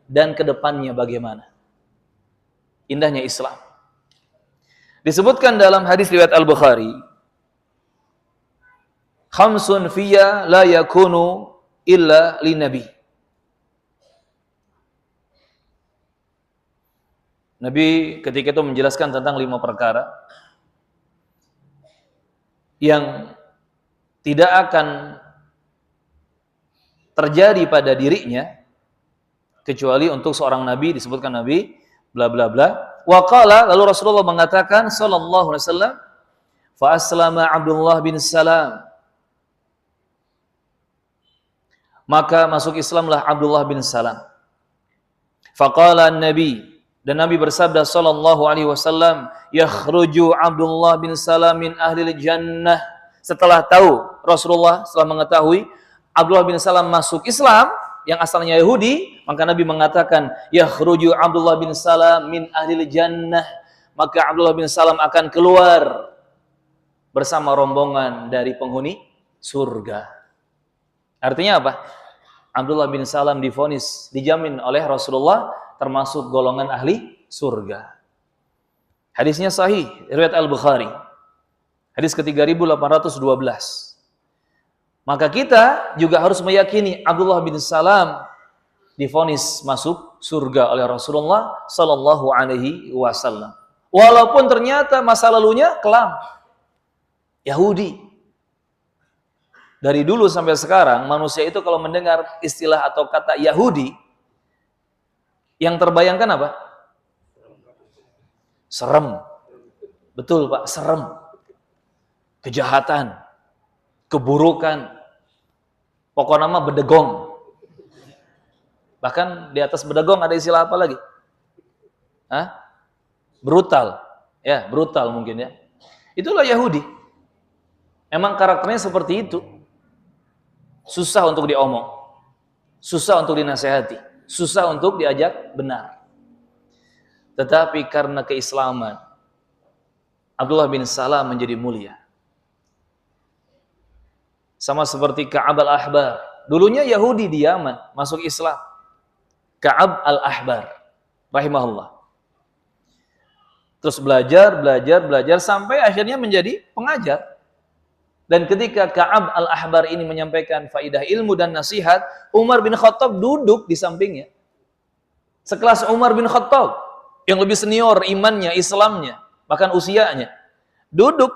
dan kedepannya bagaimana. Indahnya Islam. Disebutkan dalam hadis riwayat Al-Bukhari, khamsun fiyya la yakunu illa li nabi. Nabi ketika itu menjelaskan tentang 5 perkara yang tidak akan terjadi pada dirinya kecuali untuk seorang nabi. Disebutkan nabi bla bla bla. Wa qala, lalu Rasulullah mengatakan sallallahu alaihi wasallam, fa aslama Abdullah bin Salam, maka masuk Islamlah Abdullah bin Salam. Faqala an-nabi, dan Nabi bersabda sallallahu alaihi wasallam, yakhruju Abdullah bin Salam min ahlil jannah. Setelah tahu Rasulullah, setelah mengetahui Abdullah bin Salam masuk Islam yang asalnya Yahudi, maka Nabi mengatakan yakhruju Abdullah bin Salam min ahlil jannah, maka Abdullah bin Salam akan keluar bersama rombongan dari penghuni surga. Artinya apa? Abdullah bin Salam divonis, dijamin oleh Rasulullah termasuk golongan ahli surga. Hadisnya sahih, riwayat Al-Bukhari. Hadis ke-3812. Maka kita juga harus meyakini Abdullah bin Salam divonis masuk surga oleh Rasulullah sallallahu alaihi wasallam. Walaupun ternyata masa lalunya kelam Yahudi. Dari dulu sampai sekarang manusia itu kalau mendengar istilah atau kata Yahudi, yang terbayangkan apa? Serem. Betul Pak, serem. Kejahatan, keburukan. Pokoknya nama bedegong. Bahkan di atas bedegong ada istilah apa lagi? Hah? Brutal. Ya, brutal mungkin ya. Itulah Yahudi. Emang karakternya seperti itu. Susah untuk diomong. Susah untuk dinasehati. Susah untuk diajak benar. Tetapi karena keislaman, Abdullah bin Salam menjadi mulia. Sama seperti Ka'ab al-Ahbar. Dulunya Yahudi di Yaman, masuk Islam. Ka'ab al-Ahbar, rahimahullah. Terus belajar, sampai akhirnya menjadi pengajar. Dan ketika Ka'ab al-Ahbar ini menyampaikan faidah ilmu dan nasihat, Umar bin Khattab duduk di sampingnya. Sekelas Umar bin Khattab, yang lebih senior imannya, Islamnya, bahkan usianya. Duduk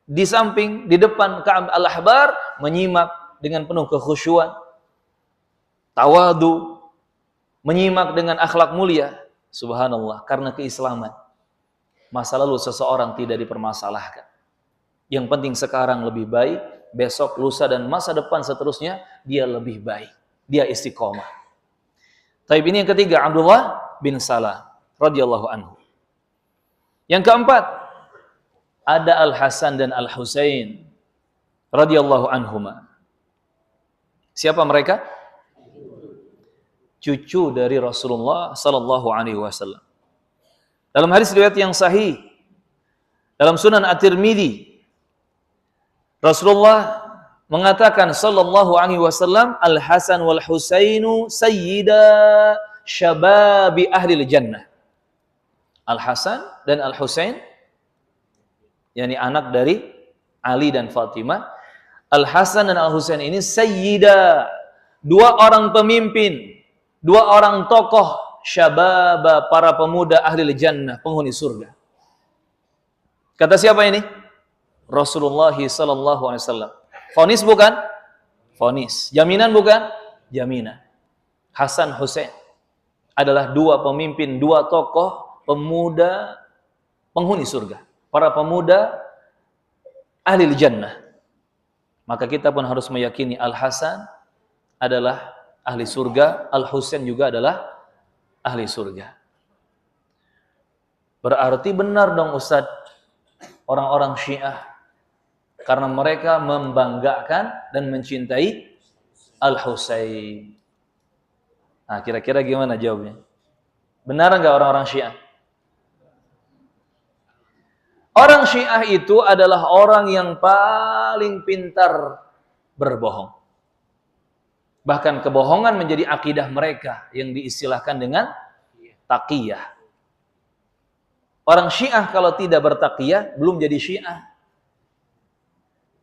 di samping, di depan Ka'ab al-Ahbar, menyimak dengan penuh kekhusyuan, tawadu, menyimak dengan akhlak mulia, Subhanallah, karena keislaman. Masa lalu seseorang tidak dipermasalahkan. Yang penting sekarang lebih baik, besok, lusa, dan masa depan seterusnya, dia lebih baik. Dia istiqomah. Taib, ini yang ketiga, Abdullah bin Salam radhiyallahu anhu. Yang keempat, ada Al-Hasan dan Al-Husain radhiyallahu anhuma. Siapa mereka? Cucu dari Rasulullah sallallahu alaihi wasallam. Dalam hadis riwayat yang sahih dalam Sunan At-Tirmidzi, Rasulullah mengatakan sallallahu alaihi wasallam, Al-Hasan wal Husainu sayyida syababi ahli jannah. Al-Hasan dan Al-Husain, yakni anak dari Ali dan Fatimah. Al-Hasan dan Al-Husain ini sayyida, dua orang pemimpin, dua orang tokoh syababa, para pemuda ahli jannah, penghuni surga. Kata siapa ini? Rasulullah sallallahu alaihi wasallam. Vonis bukan? Vonis. Jaminan bukan? Jaminan. Hasan Husain adalah dua pemimpin, dua tokoh pemuda penghuni surga, para pemuda ahli jannah. Maka kita pun harus meyakini Al-Hasan adalah ahli surga, Al-Husain juga adalah ahli surga. Berarti benar dong Ustaz, orang-orang Syiah, karena mereka membanggakan dan mencintai Al-Husain. Nah, kira-kira gimana jawabnya? Benar enggak orang-orang Syiah? Orang Syiah itu adalah orang yang paling pintar berbohong. Bahkan kebohongan menjadi akidah mereka yang diistilahkan dengan taqiyah. Orang Syiah kalau tidak bertaqiyah belum jadi Syiah.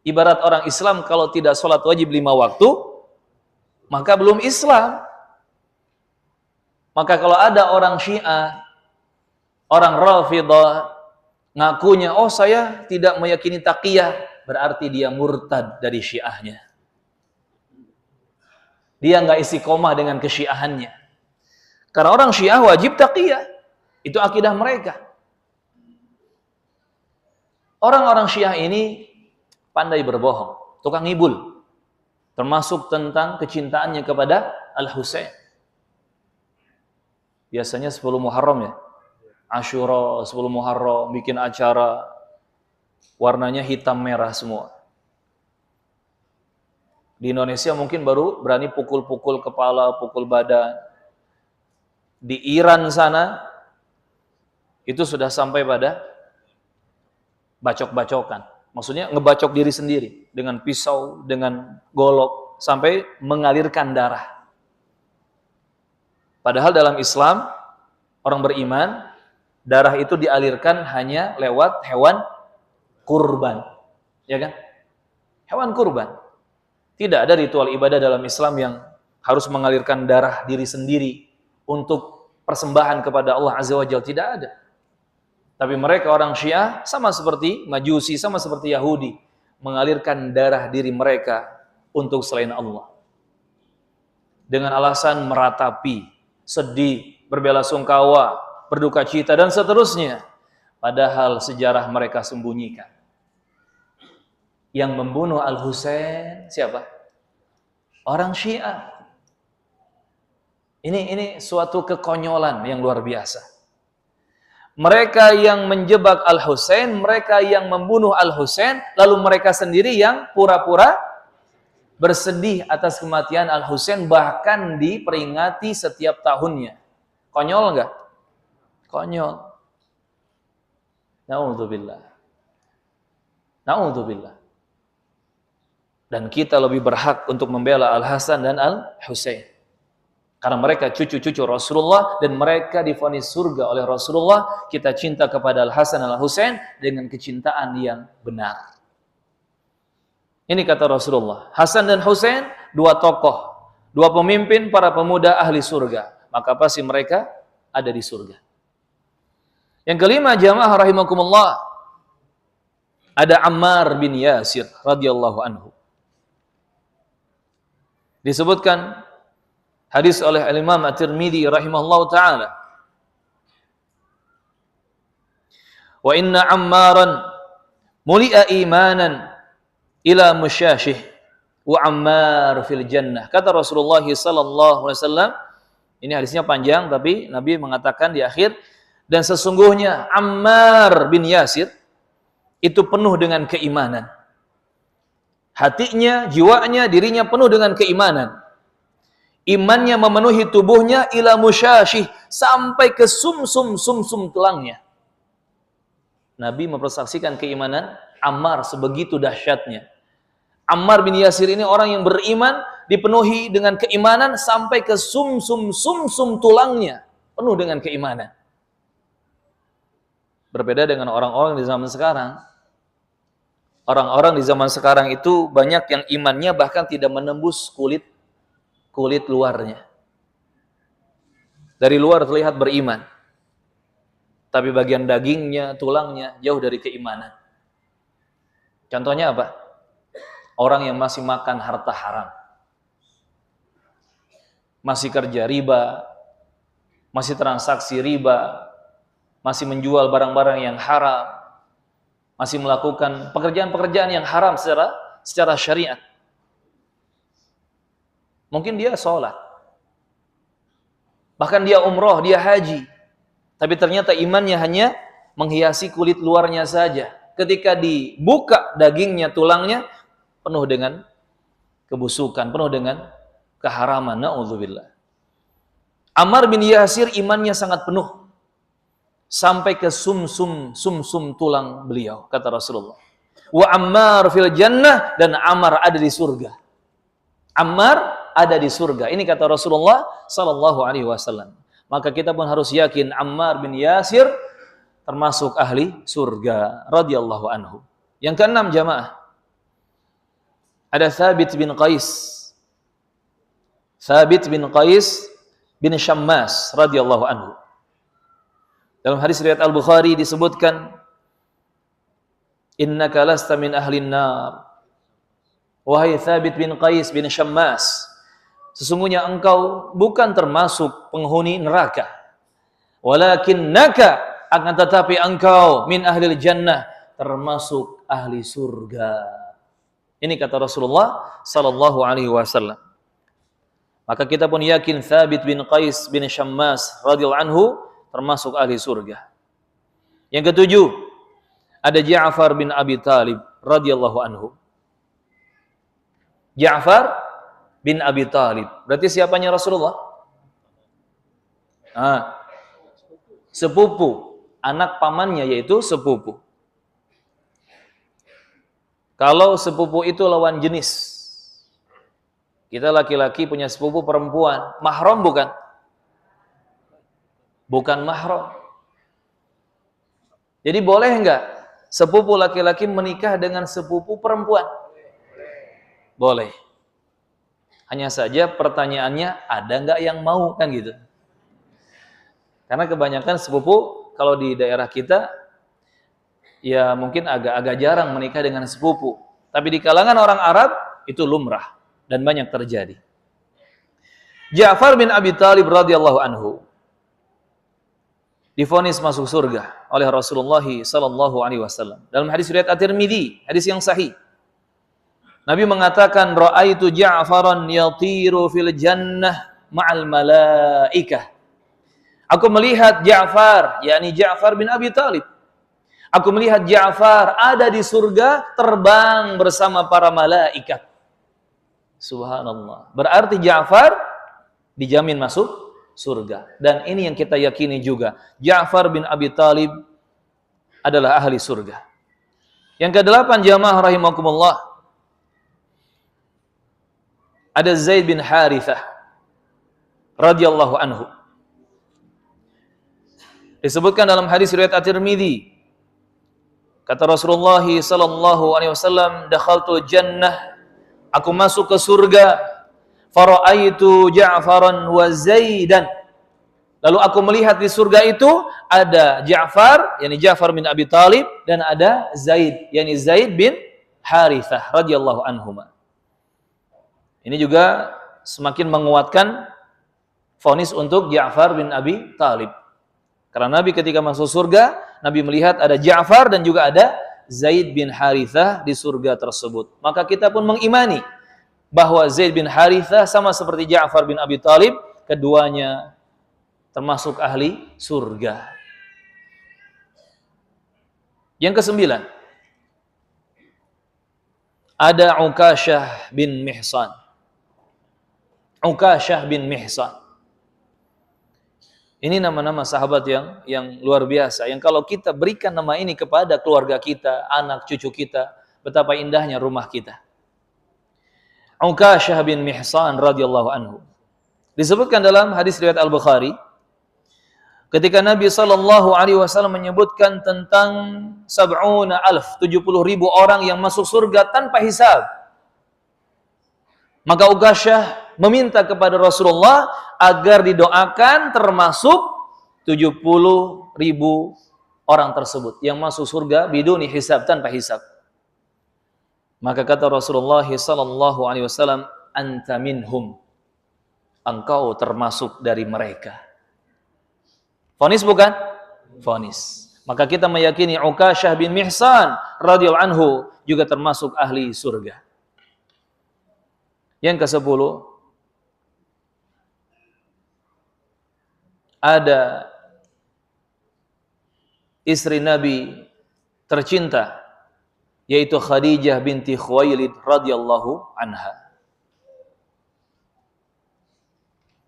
Ibarat orang Islam kalau tidak sholat wajib 5 waktu, maka belum Islam. Maka kalau ada orang Syiah, orang Rafidhah, ngakunya, oh saya tidak meyakini taqiyah, berarti dia murtad dari syiahnya. Dia nggak istiqomah dengan kesyiahannya. Karena orang Syiah wajib taqiyah. Itu akidah mereka. Orang-orang Syiah ini pandai berbohong, tukang ngibul. Termasuk tentang kecintaannya kepada Al-Husain. Biasanya 10 Muharram ya. Asyura 10 Muharram bikin acara warnanya hitam merah semua. Di Indonesia mungkin baru berani pukul-pukul kepala, pukul badan. Di Iran sana itu sudah sampai pada bacok-bacokan. Maksudnya ngebacok diri sendiri dengan pisau, dengan golok sampai mengalirkan darah. Padahal dalam Islam orang beriman darah itu dialirkan hanya lewat hewan kurban. Ya kan? Hewan kurban. Tidak ada ritual ibadah dalam Islam yang harus mengalirkan darah diri sendiri untuk persembahan kepada Allah Azza wa Jalla. Tidak ada. Tapi mereka orang Syiah sama seperti Majusi, sama seperti Yahudi, mengalirkan darah diri mereka untuk selain Allah. Dengan alasan meratapi, sedih, berbelasungkawa, berduka cita, dan seterusnya. Padahal sejarah mereka sembunyikan. Yang membunuh Al-Husain siapa? Orang Syiah. Ini suatu kekonyolan yang luar biasa. Mereka yang menjebak Al-Husain, mereka yang membunuh Al-Husain, lalu mereka sendiri yang pura-pura bersedih atas kematian Al-Husain, bahkan diperingati setiap tahunnya. Konyol enggak? Konyol. Na'udzubillah. Na'udzubillah. Dan kita lebih berhak untuk membela Al-Hasan dan Al-Husain. Karena mereka cucu-cucu Rasulullah dan mereka divonis surga oleh Rasulullah. Kita cinta kepada Al-Hasan dan Al-Husain dengan kecintaan yang benar. Ini kata Rasulullah. Hasan dan Husain, dua tokoh, dua pemimpin para pemuda ahli surga. Maka pasti mereka ada di surga. Yang kelima, jamaah rahimakumullah, ada Ammar bin Yasir radhiyallahu anhu. Disebutkan hadis oleh Imam At-Tirmidzi rahimahullahu taala Wa inna Ammaran muli'a imanan ila musyashih wa Ammar fil jannah. Kata Rasulullah sallallahu alaihi wasallam, ini hadisnya panjang tapi Nabi mengatakan di akhir, dan sesungguhnya Ammar bin Yasir itu penuh dengan keimanan. Hatinya, jiwanya, dirinya penuh dengan keimanan. Imannya memenuhi tubuhnya ila musyashih, sampai ke sumsum tulangnya. Nabi mempersaksikan keimanan Ammar sebegitu dahsyatnya. Ammar bin Yasir ini orang yang beriman, dipenuhi dengan keimanan sampai ke sumsum tulangnya, penuh dengan keimanan. Berbeda dengan orang-orang di zaman sekarang. Orang-orang di zaman sekarang itu banyak yang imannya bahkan tidak menembus kulit luarnya. Dari luar terlihat beriman, tapi bagian dagingnya, tulangnya jauh dari keimanan. Contohnya apa? Orang yang masih makan harta haram, masih kerja riba, masih transaksi riba, masih menjual barang-barang yang haram, masih melakukan pekerjaan-pekerjaan yang haram secara syariat. Mungkin dia sholat, bahkan dia umroh, dia haji, tapi ternyata imannya hanya menghiasi kulit luarnya saja. Ketika dibuka dagingnya, tulangnya penuh dengan kebusukan, penuh dengan keharaman. Na'udzubillah. Ammar bin Yasir imannya sangat penuh sampai ke sumsum tulang beliau, kata Rasulullah. Wa Ammar fil jannah, dan Ammar ada di surga. Ammar ada di surga. Ini kata Rasulullah sallallahu alaihi wasallam. Maka kita pun harus yakin Ammar bin Yasir termasuk ahli surga radhiyallahu anhu. Yang keenam jamaah, ada Thabit bin Qais. Thabit bin Qais bin Syammas radhiyallahu anhu. Dalam hadis riwayat Al-Bukhari disebutkan, innaka lasta min ahlin nar. Wahai Thabit bin Qais bin Syammas, sesungguhnya engkau bukan termasuk penghuni neraka. Walakinnaka, akan tetapi engkau min ahlil jannah, termasuk ahli surga. Ini kata Rasulullah sallallahu alaihi wasallam. Maka kita pun yakin Thabit bin Qais bin Syammas radhiyallahu anhu termasuk ahli surga. Yang ketujuh, ada Ja'far bin Abi Talib radhiyallahu anhu. Ja'far bin Abi Talib. Berarti siapanya Rasulullah? Sepupu. Anak pamannya yaitu sepupu. Kalau sepupu itu lawan jenis. Kita laki-laki punya sepupu perempuan. Mahram bukan? Bukan mahram. Jadi boleh enggak sepupu laki-laki menikah dengan sepupu perempuan? Boleh. Hanya saja pertanyaannya, ada enggak yang mau, kan gitu. Karena kebanyakan sepupu kalau di daerah kita ya mungkin agak jarang menikah dengan sepupu. Tapi di kalangan orang Arab itu lumrah dan banyak terjadi. Ja'far bin Abi Talib radhiyallahu anhu divonis masuk surga oleh Rasulullah sallallahu alaihi wasallam. Dalam hadis riwayat At-Tirmidzi, hadis yang sahih. Nabi mengatakan, ra'aitu Ja'faran yatiru fil jannah ma'al malaikah. Aku melihat Ja'far, yakni Ja'far bin Abi Talib. Aku melihat Ja'far ada di surga terbang bersama para malaikat. Subhanallah. Berarti Ja'far dijamin masuk surga. Dan ini yang kita yakini juga. Ja'far bin Abi Talib adalah ahli surga. Yang kedelapan jamaah rahimakumullah, ada Zaid bin Harithah radhiyallahu anhu. Disebutkan dalam hadis riwayat At-Tirmidzi, kata Rasulullah sallallahu alaihi wasallam, dakhaltul jannah, aku masuk ke surga, fara'aitu Ja'faran wa Zaidan. Lalu aku melihat di surga itu ada Ja'far, yakni Ja'far bin Abi Talib, dan ada Zaid, yakni Zaid bin Harithah radhiyallahu anhuma. Ini juga semakin menguatkan vonis untuk Ja'far bin Abi Talib. Karena Nabi ketika masuk surga Nabi melihat ada Ja'far dan juga ada Zaid bin Harithah di surga tersebut. Maka kita pun mengimani bahwa Zaid bin Harithah sama seperti Ja'far bin Abi Thalib, keduanya termasuk ahli surga. Yang kesembilan, ada Ukasyah bin Mihsan. Ukasyah bin Mihsan. Ini nama-nama sahabat yang luar biasa. Yang kalau kita berikan nama ini kepada keluarga kita, anak cucu kita, betapa indahnya rumah kita. Ukasyah bin Mihsan radhiyallahu anhu. Disebutkan dalam hadis riwayat Al-Bukhari, ketika Nabi SAW menyebutkan tentang 70.000 orang yang masuk surga tanpa hisab. Maka Ukasyah meminta kepada Rasulullah agar didoakan termasuk 70.000 orang tersebut yang masuk surga biduni hisab, tanpa hisab. Maka kata Rasulullah SAW, anta minhum, engkau termasuk dari mereka. Vonis bukan? Vonis. Maka kita meyakini Ukasyah bin Mihsan radhiyallahu anhu juga termasuk ahli surga. Yang ke-10, ada istri Nabi tercinta, yaitu Khadijah binti Khuwailid radhiyallahu anha.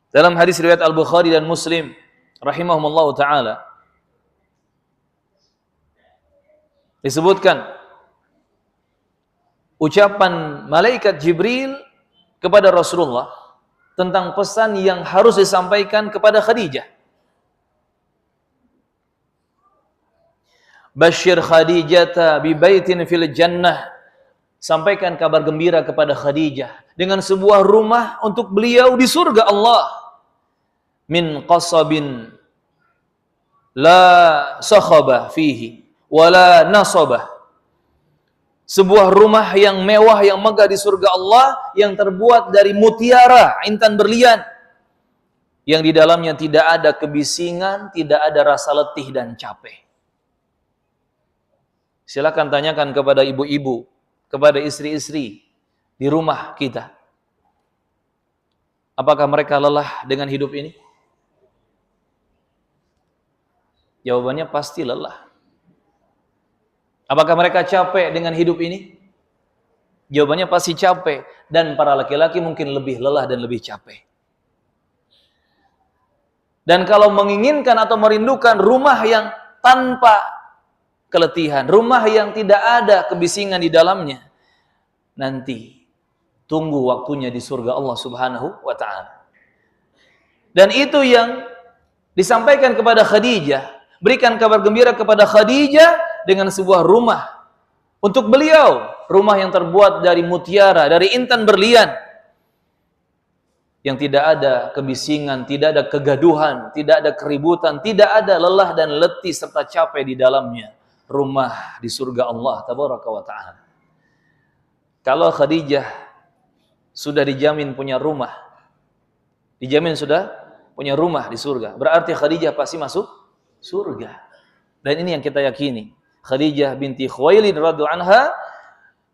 Dalam hadis riwayat Al-Bukhari dan Muslim rahimahumullah ta'ala disebutkan ucapan malaikat Jibril kepada Rasulullah tentang pesan yang harus disampaikan kepada Khadijah. Basyir Khadijata bi baitin fil jannah. Sampaikan kabar gembira kepada Khadijah dengan sebuah rumah untuk beliau di surga Allah. Min qasabin la sakhaba fihi wala nasabah. Sebuah rumah yang mewah, yang megah di surga Allah, yang terbuat dari mutiara, intan berlian, yang di dalamnya tidak ada kebisingan, tidak ada rasa letih dan capek. Silakan tanyakan kepada ibu-ibu, kepada istri-istri di rumah kita, apakah mereka lelah dengan hidup ini? Jawabannya pasti lelah. Apakah mereka capek dengan hidup ini? Jawabannya pasti capek. Dan para laki-laki mungkin lebih lelah dan lebih capek. Dan kalau menginginkan atau merindukan rumah yang tanpa keletihan, rumah yang tidak ada kebisingan di dalamnya, nanti tunggu waktunya di surga Allah Subhanahu wa ta'ala. Dan itu yang disampaikan kepada Khadijah. Berikan kabar gembira kepada Khadijah dengan sebuah rumah untuk beliau, rumah yang terbuat dari mutiara, dari intan berlian, yang tidak ada kebisingan, tidak ada kegaduhan, tidak ada keributan, tidak ada lelah dan letih serta capek di dalamnya. Rumah di surga Allah tabaraka wa ta'ala. Kalau Khadijah sudah dijamin punya rumah, dijamin sudah punya rumah di surga, berarti Khadijah pasti masuk surga. Dan ini yang kita yakini. Khadijah binti Khuwailid radhiyallahu anha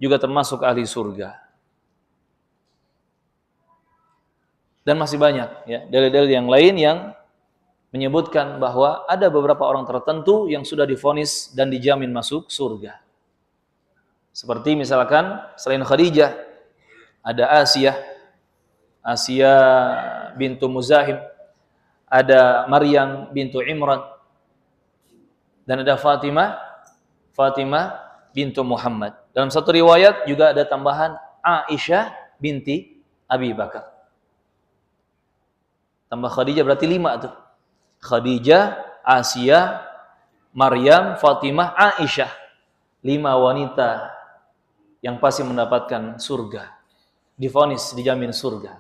juga termasuk ahli surga. Dan masih banyak ya dalil-dalil yang lain yang menyebutkan bahwa ada beberapa orang tertentu yang sudah divonis dan dijamin masuk surga. Seperti misalkan selain Khadijah ada Asia bintu Muzahim, ada Maryam bintu Imran, dan ada Fatimah bintu Muhammad. Dalam satu riwayat juga ada tambahan Aisyah binti Abi Bakar. Tambah Khadijah berarti 5 tuh. Khadijah, Asia, Maryam, Fatimah, Aisyah. 5 wanita yang pasti mendapatkan surga. Divonis, dijamin surga.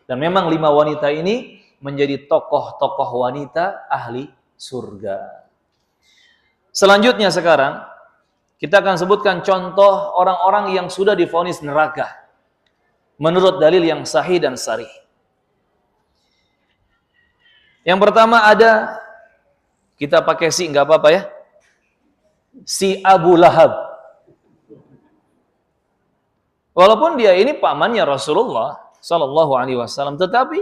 Dan memang 5 wanita ini menjadi tokoh-tokoh wanita ahli surga. Selanjutnya sekarang, kita akan sebutkan contoh orang-orang yang sudah divonis neraka. Menurut dalil yang sahih dan sharih. Yang pertama ada, kita pakai si, nggak apa-apa ya. si Abu Lahab. Walaupun dia ini pamannya Rasulullah sallallahu alaihi wasallam, tetapi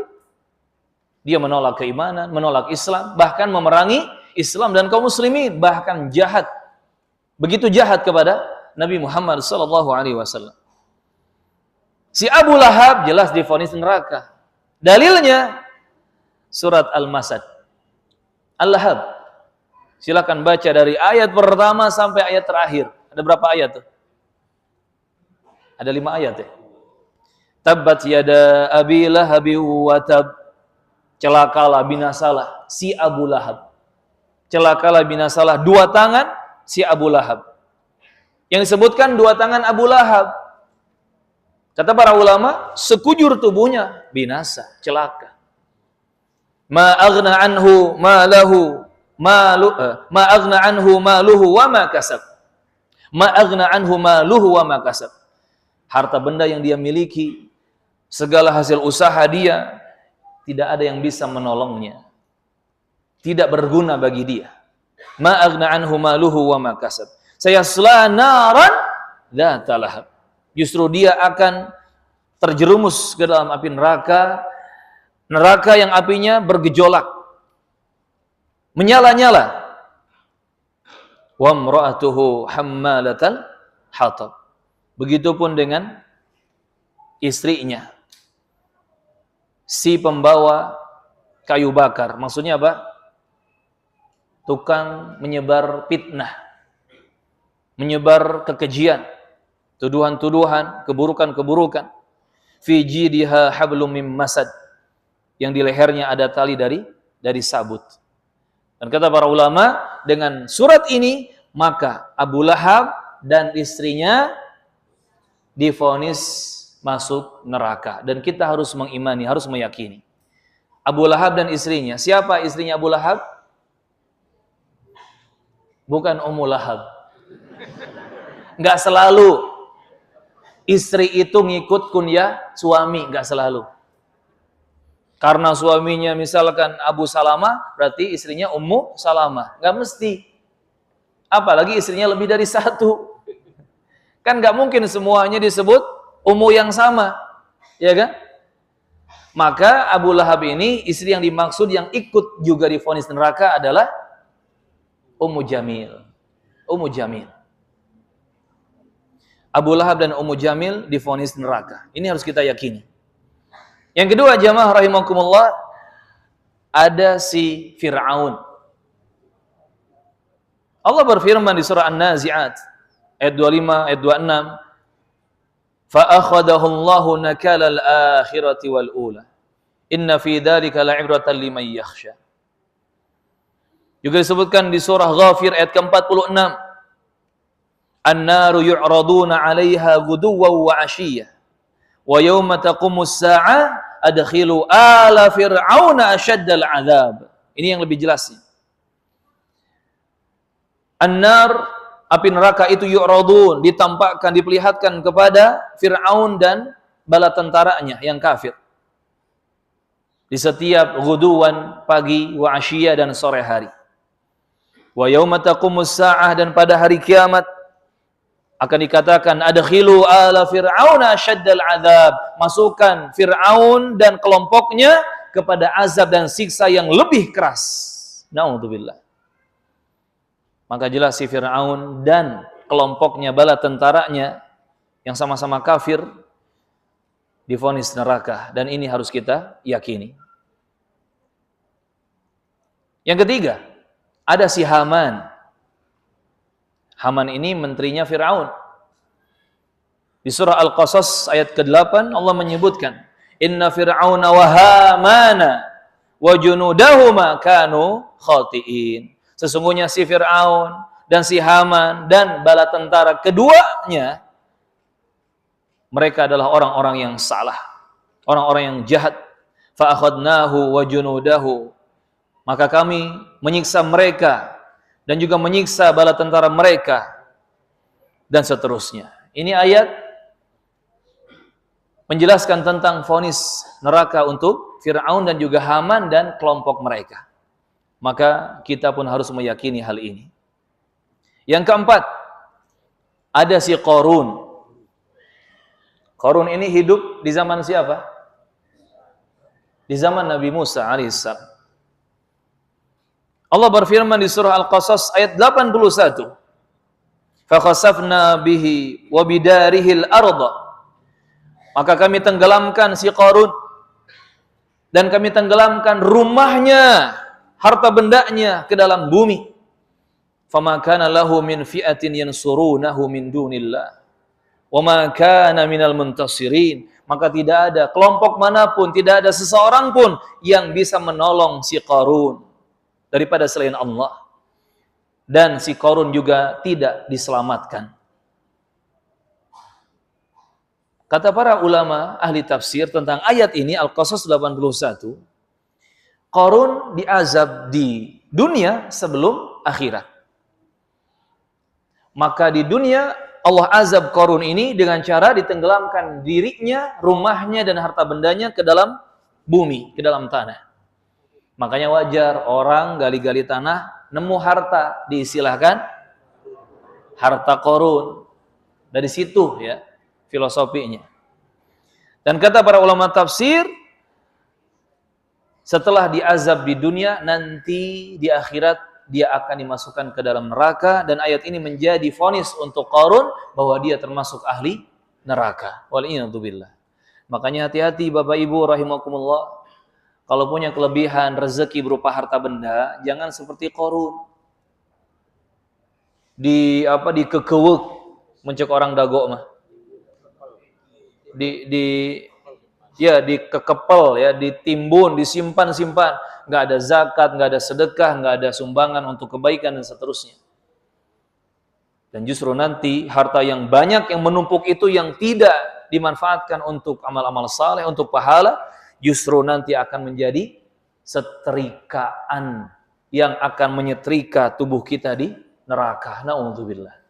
dia menolak keimanan, menolak Islam, bahkan memerangi Islam dan kaum muslimin, bahkan jahat. Begitu jahat kepada Nabi Muhammad sallallahu alaihi wasallam. Si Abu Lahab jelas divonis neraka. Dalilnya surat Al-Masad. Al-Lahab. Silakan baca dari ayat pertama sampai ayat terakhir. Ada berapa ayat tuh? Ada 5 ayat ya. Tabbat yada Abi Lahabi wa tab. Celakalah binasalah si Abu Lahab. Celakalah binasalah 2 tangan si Abu Lahab. Yang disebutkan 2 tangan Abu Lahab. Kata para ulama, sekujur tubuhnya binasa, celaka. Ma aghna anhu malahu ma aghna anhu maluhu wa ma kasab. Ma aghna anhu maluhu wa ma kasab. Harta benda yang dia miliki, segala hasil usaha dia, tidak ada yang bisa menolongnya. Tidak berguna bagi dia. Ma aghna anhu maluhu wa ma kasab. Sayasla naran dzata lahab. Justru dia akan terjerumus ke dalam api neraka, neraka yang apinya bergejolak, menyala-nyala. Wa imra'atuhu hammalatal hatab. Begitupun dengan istrinya, si pembawa kayu bakar. Maksudnya apa? Tukang menyebar fitnah, menyebar kekejian, tuduhan-tuduhan, keburukan-keburukan. Fi jidha hablum mim masad. Yang di lehernya ada tali dari sabut. Dan kata para ulama, dengan surat ini maka Abu Lahab dan istrinya divonis masuk neraka. Dan kita harus mengimani, harus meyakini. Abu Lahab dan istrinya. Siapa istrinya Abu Lahab? Bukan Ummu Lahab. Enggak selalu istri itu ngikut kunyah suami, enggak selalu. Karena suaminya misalkan Abu Salamah, berarti istrinya Ummu Salamah. Enggak mesti. Apalagi istrinya lebih dari 1. Kan enggak mungkin semuanya disebut ummu yang sama. Ya kan? Maka Abu Lahab ini, istri yang dimaksud yang ikut juga divonis neraka adalah Ummu Jamil. Ummu Jamil. Abu Lahab dan Ummu Jamil divonis neraka. Ini harus kita yakini. Yang kedua, jamaah rahimakumullah, ada si Fir'aun. Allah berfirman di surah An-Nazi'at ayat 25, ayat 26, فَأَخَذَهُ اللَّهُ نَكَالَ الْآخِرَةِ وَالْأُولَى إِنَّ فِي ذَلِكَ لَعِبْرَةً لِمَنْ يَخْشَى. Juga disebutkan di surah Ghafir ayat ke-46, An-naru yu'raduna 'alaiha ghuduwwan wa 'ashiyya wa yawma taqumus saa'ah adkhilu ala fir'auna asyaddal 'adzab. Ini yang lebih jelasnya. An-nar, api neraka itu yu'radun, ditampakkan, diperlihatkan kepada Fir'aun dan bala tentaranya yang kafir. Di setiap ghuduwan, pagi, wa 'ashiyya dan sore hari. Wa yauma taqumus saa'ah, dan pada hari kiamat akan dikatakan adkhilu ala fir'auna asyaddal 'adzab, masukkan Fir'aun dan kelompoknya kepada azab dan siksa yang lebih keras. Na'udzubillah. Maka jelas si Fir'aun dan kelompoknya, bala tentaranya yang sama-sama kafir divonis neraka, dan ini harus kita yakini. Yang ketiga, ada si Haman. Haman ini menterinya Fir'aun. Di surah Al-Qasas ayat ke-8 Allah menyebutkan, Inna Fir'auna wa Hamana wa junudahuma kanu khati'in. Sesungguhnya si Fir'aun dan si Haman dan bala tentara keduanya, mereka adalah orang-orang yang salah, orang-orang yang jahat. Fa'akhadnahu wa junudahu. Maka kami menyiksa mereka dan juga menyiksa bala tentara mereka, dan seterusnya. Ini ayat menjelaskan tentang vonis neraka untuk Fir'aun dan juga Haman dan kelompok mereka. Maka kita pun harus meyakini hal ini. Yang keempat, ada si Qarun. Qarun ini hidup di zaman siapa? Di zaman Nabi Musa alaihissalam. Allah berfirman di surah Al-Qasas ayat 81. Fakhasafna bihi wa bidarihil arda. Maka kami tenggelamkan si Qarun dan kami tenggelamkan rumahnya, harta bendanya ke dalam bumi. Fama kana lahu min fi'atin yansurunahu min dunillah wa ma kana minal muntasirin. Maka tidak ada kelompok manapun, tidak ada seseorang pun yang bisa menolong si Qarun daripada selain Allah. Dan si Qarun juga tidak diselamatkan. Kata para ulama ahli tafsir tentang ayat ini, Al-Qasas 81, Qarun diazab di dunia sebelum akhirat. Maka di dunia Allah azab Qarun ini dengan cara ditenggelamkan dirinya, rumahnya dan harta bendanya ke dalam bumi, ke dalam tanah. Makanya wajar orang gali-gali tanah nemu harta, diistilahkan harta Qarun. Dari situ ya filosofinya. Dan kata para ulama tafsir, setelah diazab di dunia, nanti di akhirat dia akan dimasukkan ke dalam neraka, dan ayat ini menjadi vonis untuk Qarun bahwa dia termasuk ahli neraka. Wal'iyadzubillah. Makanya hati-hati Bapak Ibu rahimakumullah, kalau punya kelebihan rezeki berupa harta benda, jangan seperti Qarun. Dikekewek mencek orang dago mah. Dikekepel ya, ditimbun, disimpan, nggak ada zakat, nggak ada sedekah, nggak ada sumbangan untuk kebaikan dan seterusnya. Dan justru nanti harta yang banyak yang menumpuk itu yang tidak dimanfaatkan untuk amal-amal saleh, untuk pahala, justru nanti akan menjadi setrikaan yang akan menyetrika tubuh kita di neraka. Na'udzubillah.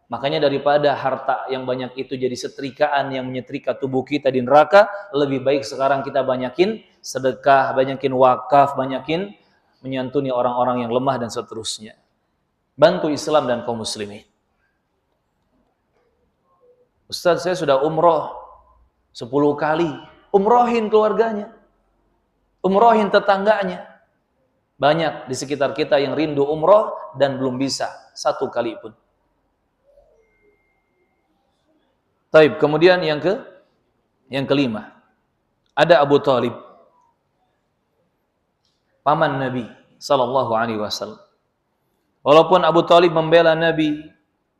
Makanya daripada harta yang banyak itu jadi setrikaan yang menyetrika tubuh kita di neraka, lebih baik sekarang kita banyakin sedekah, banyakin wakaf, banyakin menyantuni orang-orang yang lemah dan seterusnya. Bantu Islam dan kaum muslimin. Ustaz, saya sudah umroh 10 kali. Umrohin keluarganya. Umrohin tetangganya. Banyak di sekitar kita yang rindu umroh dan belum bisa 1 kali pun. Taib, kemudian yang kelima, ada Abu Thalib, paman Nabi sallallahu alaihi wasallam. Walaupun Abu Thalib membela Nabi,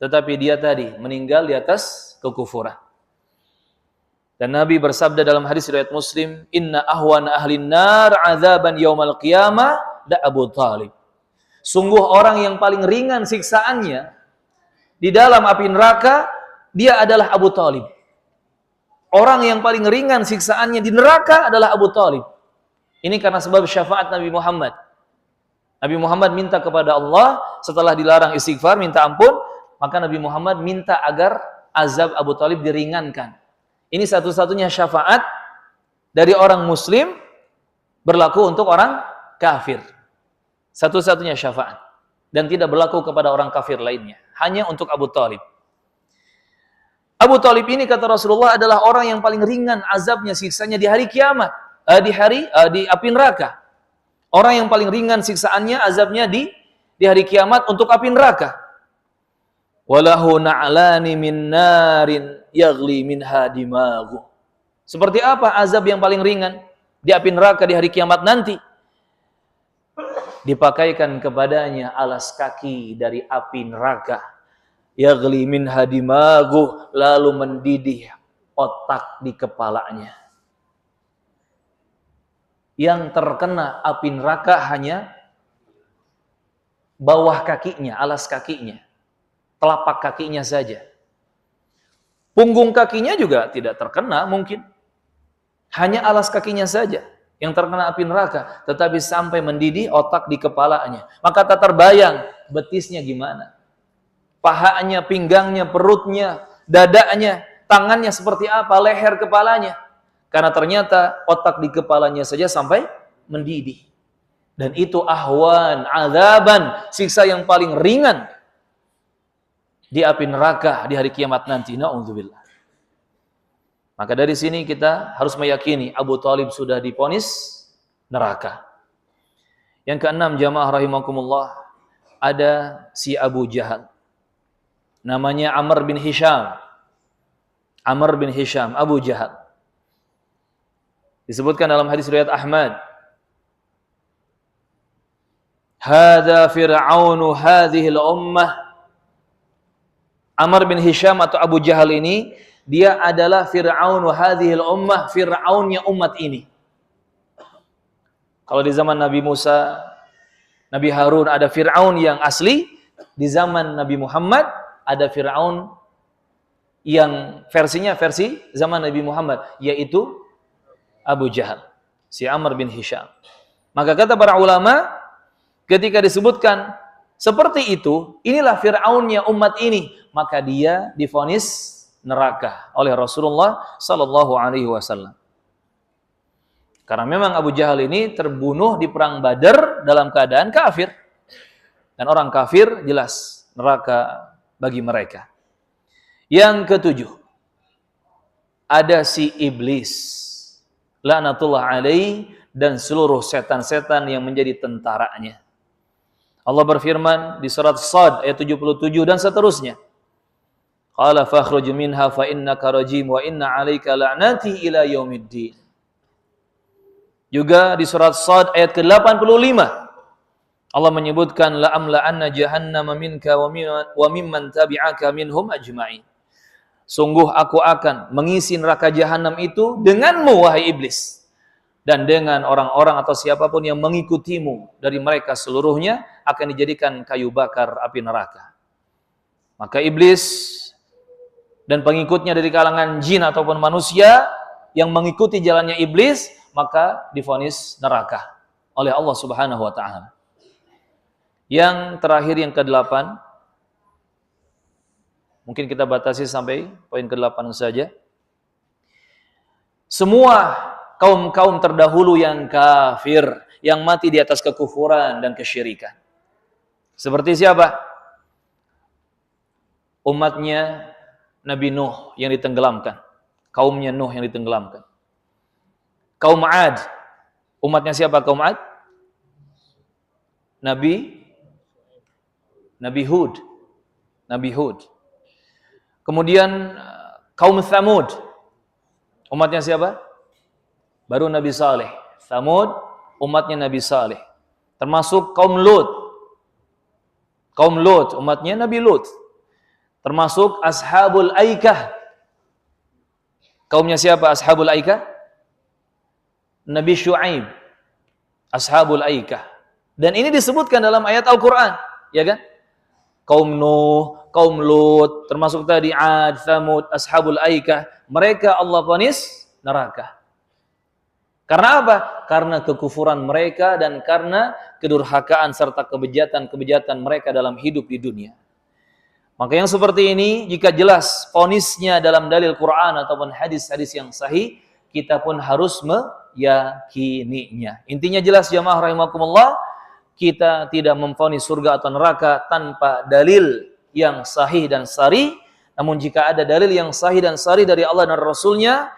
tetapi dia tadi meninggal di atas kekufuran. Dan Nabi bersabda dalam hadis riwayat Muslim, "Inna ahwana ahlin nar 'adzaban yaumal qiyamah da Abu Thalib." Sungguh orang yang paling ringan siksaannya di dalam api neraka, dia adalah Abu Thalib. Orang yang paling ringan siksaannya di neraka adalah Abu Thalib. Ini karena sebab syafaat Nabi Muhammad. Nabi Muhammad minta kepada Allah setelah dilarang istighfar, minta ampun, maka Nabi Muhammad minta agar azab Abu Thalib diringankan. Ini satu-satunya syafaat dari orang muslim berlaku untuk orang kafir. Satu-satunya syafaat. Dan tidak berlaku kepada orang kafir lainnya. Hanya untuk Abu Thalib. Abu Thalib ini kata Rasulullah adalah orang yang paling ringan azabnya, siksanya di hari kiamat, di api neraka. Orang yang paling ringan siksaannya, azabnya di hari kiamat untuk api neraka. Walahu na'lani min narin yaghli minha dimagu. Seperti apa azab yang paling ringan di api neraka di hari kiamat nanti? Dipakaikan kepadanya alas kaki dari api neraka. Yaghli minha dimagu, lalu mendidih otak di kepalanya. Yang terkena api neraka hanya bawah kakinya, alas kakinya, telapak kakinya saja. Punggung kakinya juga tidak terkena mungkin. Hanya alas kakinya saja yang terkena api neraka, tetapi sampai mendidih otak di kepalanya. Maka tak terbayang betisnya gimana. Pahanya, pinggangnya, perutnya, dadanya, tangannya seperti apa, leher kepalanya. Karena ternyata otak di kepalanya saja sampai mendidih. Dan itu ahwan, azaban, siksa yang paling ringan di api neraka di hari kiamat nanti. Na'udzubillah. Maka dari sini kita harus meyakini Abu Thalib sudah divonis neraka. Yang keenam, jamaah rahimakumullah, ada si Abu Jahal. Namanya Amr bin Hisham. Amr bin Hisham, Abu Jahal. Disebutkan dalam hadis riwayat Ahmad. Hadza fir'aunu hadhil ummah. Amr bin Hisham atau Abu Jahal ini, dia adalah fir'aunu hadhil ummah, fir'aunnya umat ini. Kalau di zaman Nabi Musa, Nabi Harun ada Fir'aun yang asli, di zaman Nabi Muhammad ada Fir'aun yang versinya versi zaman Nabi Muhammad, yaitu Abu Jahal, si Amr bin Hisham. Maka kata para ulama, ketika disebutkan seperti itu, inilah Fir'aunnya umat ini, maka dia divonis neraka oleh Rasulullah sallallahu alaihi wasallam. Karena memang Abu Jahal ini terbunuh di perang Badar dalam keadaan kafir. Dan orang kafir jelas neraka bagi mereka. Yang ketujuh, ada si iblis, laknatullah alaihi, dan seluruh setan-setan yang menjadi tentaranya. Allah berfirman di surat Shad ayat 77 dan seterusnya. Qala fakhruj minha fa innaka rajim wa inna 'alaika la'nati ila yaumiddin. Juga di surat Shad ayat ke-85 Allah menyebutkan la'amla'anna jahannama minka wa mimman tabi'aka minhum ajma'in. Sungguh aku akan mengisi neraka jahanam itu denganmu wahai iblis, dan dengan orang-orang atau siapapun yang mengikutimu dari mereka seluruhnya akan dijadikan kayu bakar api neraka. Maka iblis dan pengikutnya dari kalangan jin ataupun manusia yang mengikuti jalannya iblis, maka divonis neraka oleh Allah Subhanahu wa taala. Yang terakhir, yang ke-8, mungkin kita batasi sampai poin ke-8 saja. Semua kaum-kaum terdahulu yang kafir, yang mati di atas kekufuran dan kesyirikan. Seperti siapa? Umatnya Nabi Nuh yang ditenggelamkan. Kaumnya Nuh yang ditenggelamkan. Kaum Ad. Umatnya siapa kaum Ad? Nabi Hud. Nabi Hud. Kemudian kaum Thamud. Umatnya siapa? Baru Nabi Saleh. Thamud, umatnya Nabi Saleh. Termasuk kaum Lut. Kaum Lut, umatnya Nabi Lut. Termasuk Ashabul Aikah. Kaumnya siapa Ashabul Aikah? Nabi Syuaib. Ashabul Aikah. Dan ini disebutkan dalam ayat Al-Quran, ya kan? Kaum Nuh, kaum Lut, termasuk tadi Ad, Thamud, Ashabul Aikah, mereka Allah vonis neraka. Karena apa? Karena kekufuran mereka dan karena kedurhakaan serta kebejatan-kebejatan mereka dalam hidup di dunia. Maka yang seperti ini, jika jelas vonisnya dalam dalil Quran ataupun hadis-hadis yang sahih, kita pun harus meyakininya. Intinya jelas jamaah rahimakumullah, kita tidak memvonis surga atau neraka tanpa dalil yang sahih dan sari. Namun jika ada dalil yang sahih dan sari dari Allah dan Rasulnya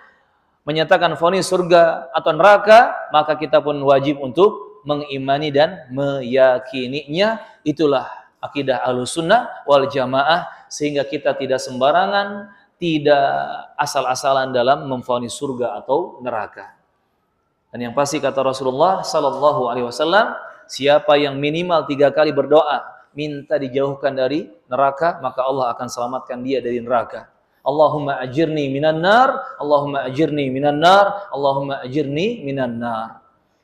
menyatakan vonis surga atau neraka, maka kita pun wajib untuk mengimani dan meyakininya. Itulah akidah Ahlussunnah wal Jamaah, sehingga kita tidak sembarangan, tidak asal-asalan dalam memvonis surga atau neraka. Dan yang pasti kata Rasulullah sallallahu alaihi wasallam, siapa yang minimal 3 kali berdoa minta dijauhkan dari neraka, maka Allah akan selamatkan dia dari neraka. Allahumma ajirni minan nar, Allahumma ajirni minan nar, Allahumma ajirni minan nar.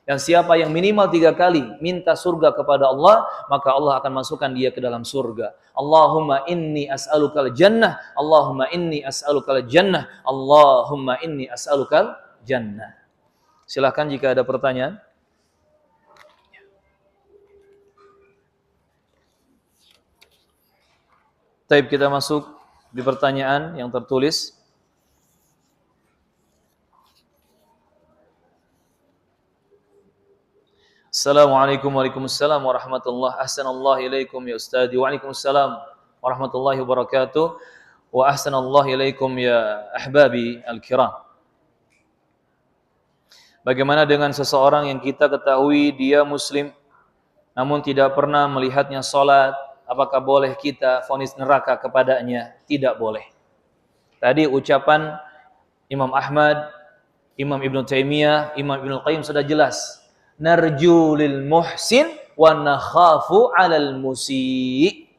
Dan siapa yang minimal 3 kali minta surga kepada Allah, maka Allah akan masukkan dia ke dalam surga. Allahumma inni as'alukal jannah, Allahumma inni as'alukal jannah, Allahumma inni as'alukal jannah. Silakan jika ada pertanyaan. Taib, kita masuk di pertanyaan yang tertulis. Assalamualaikum warahmatullahi ahsanallahu ilaikum ya Ustaz. Waalaikumsalam warahmatullahi wabarakatuh. Wa ahsanallahu ilaikum ya ahbabi al-kiram. Bagaimana dengan seseorang yang kita ketahui dia muslim namun tidak pernah melihatnya salat? Apakah boleh kita vonis neraka kepadanya? Tidak boleh. Tadi ucapan Imam Ahmad, Imam Ibn Taimiyah, Imam Ibn Qayyim sudah jelas. Narju lil muhsin wa nakhafu 'alal musii.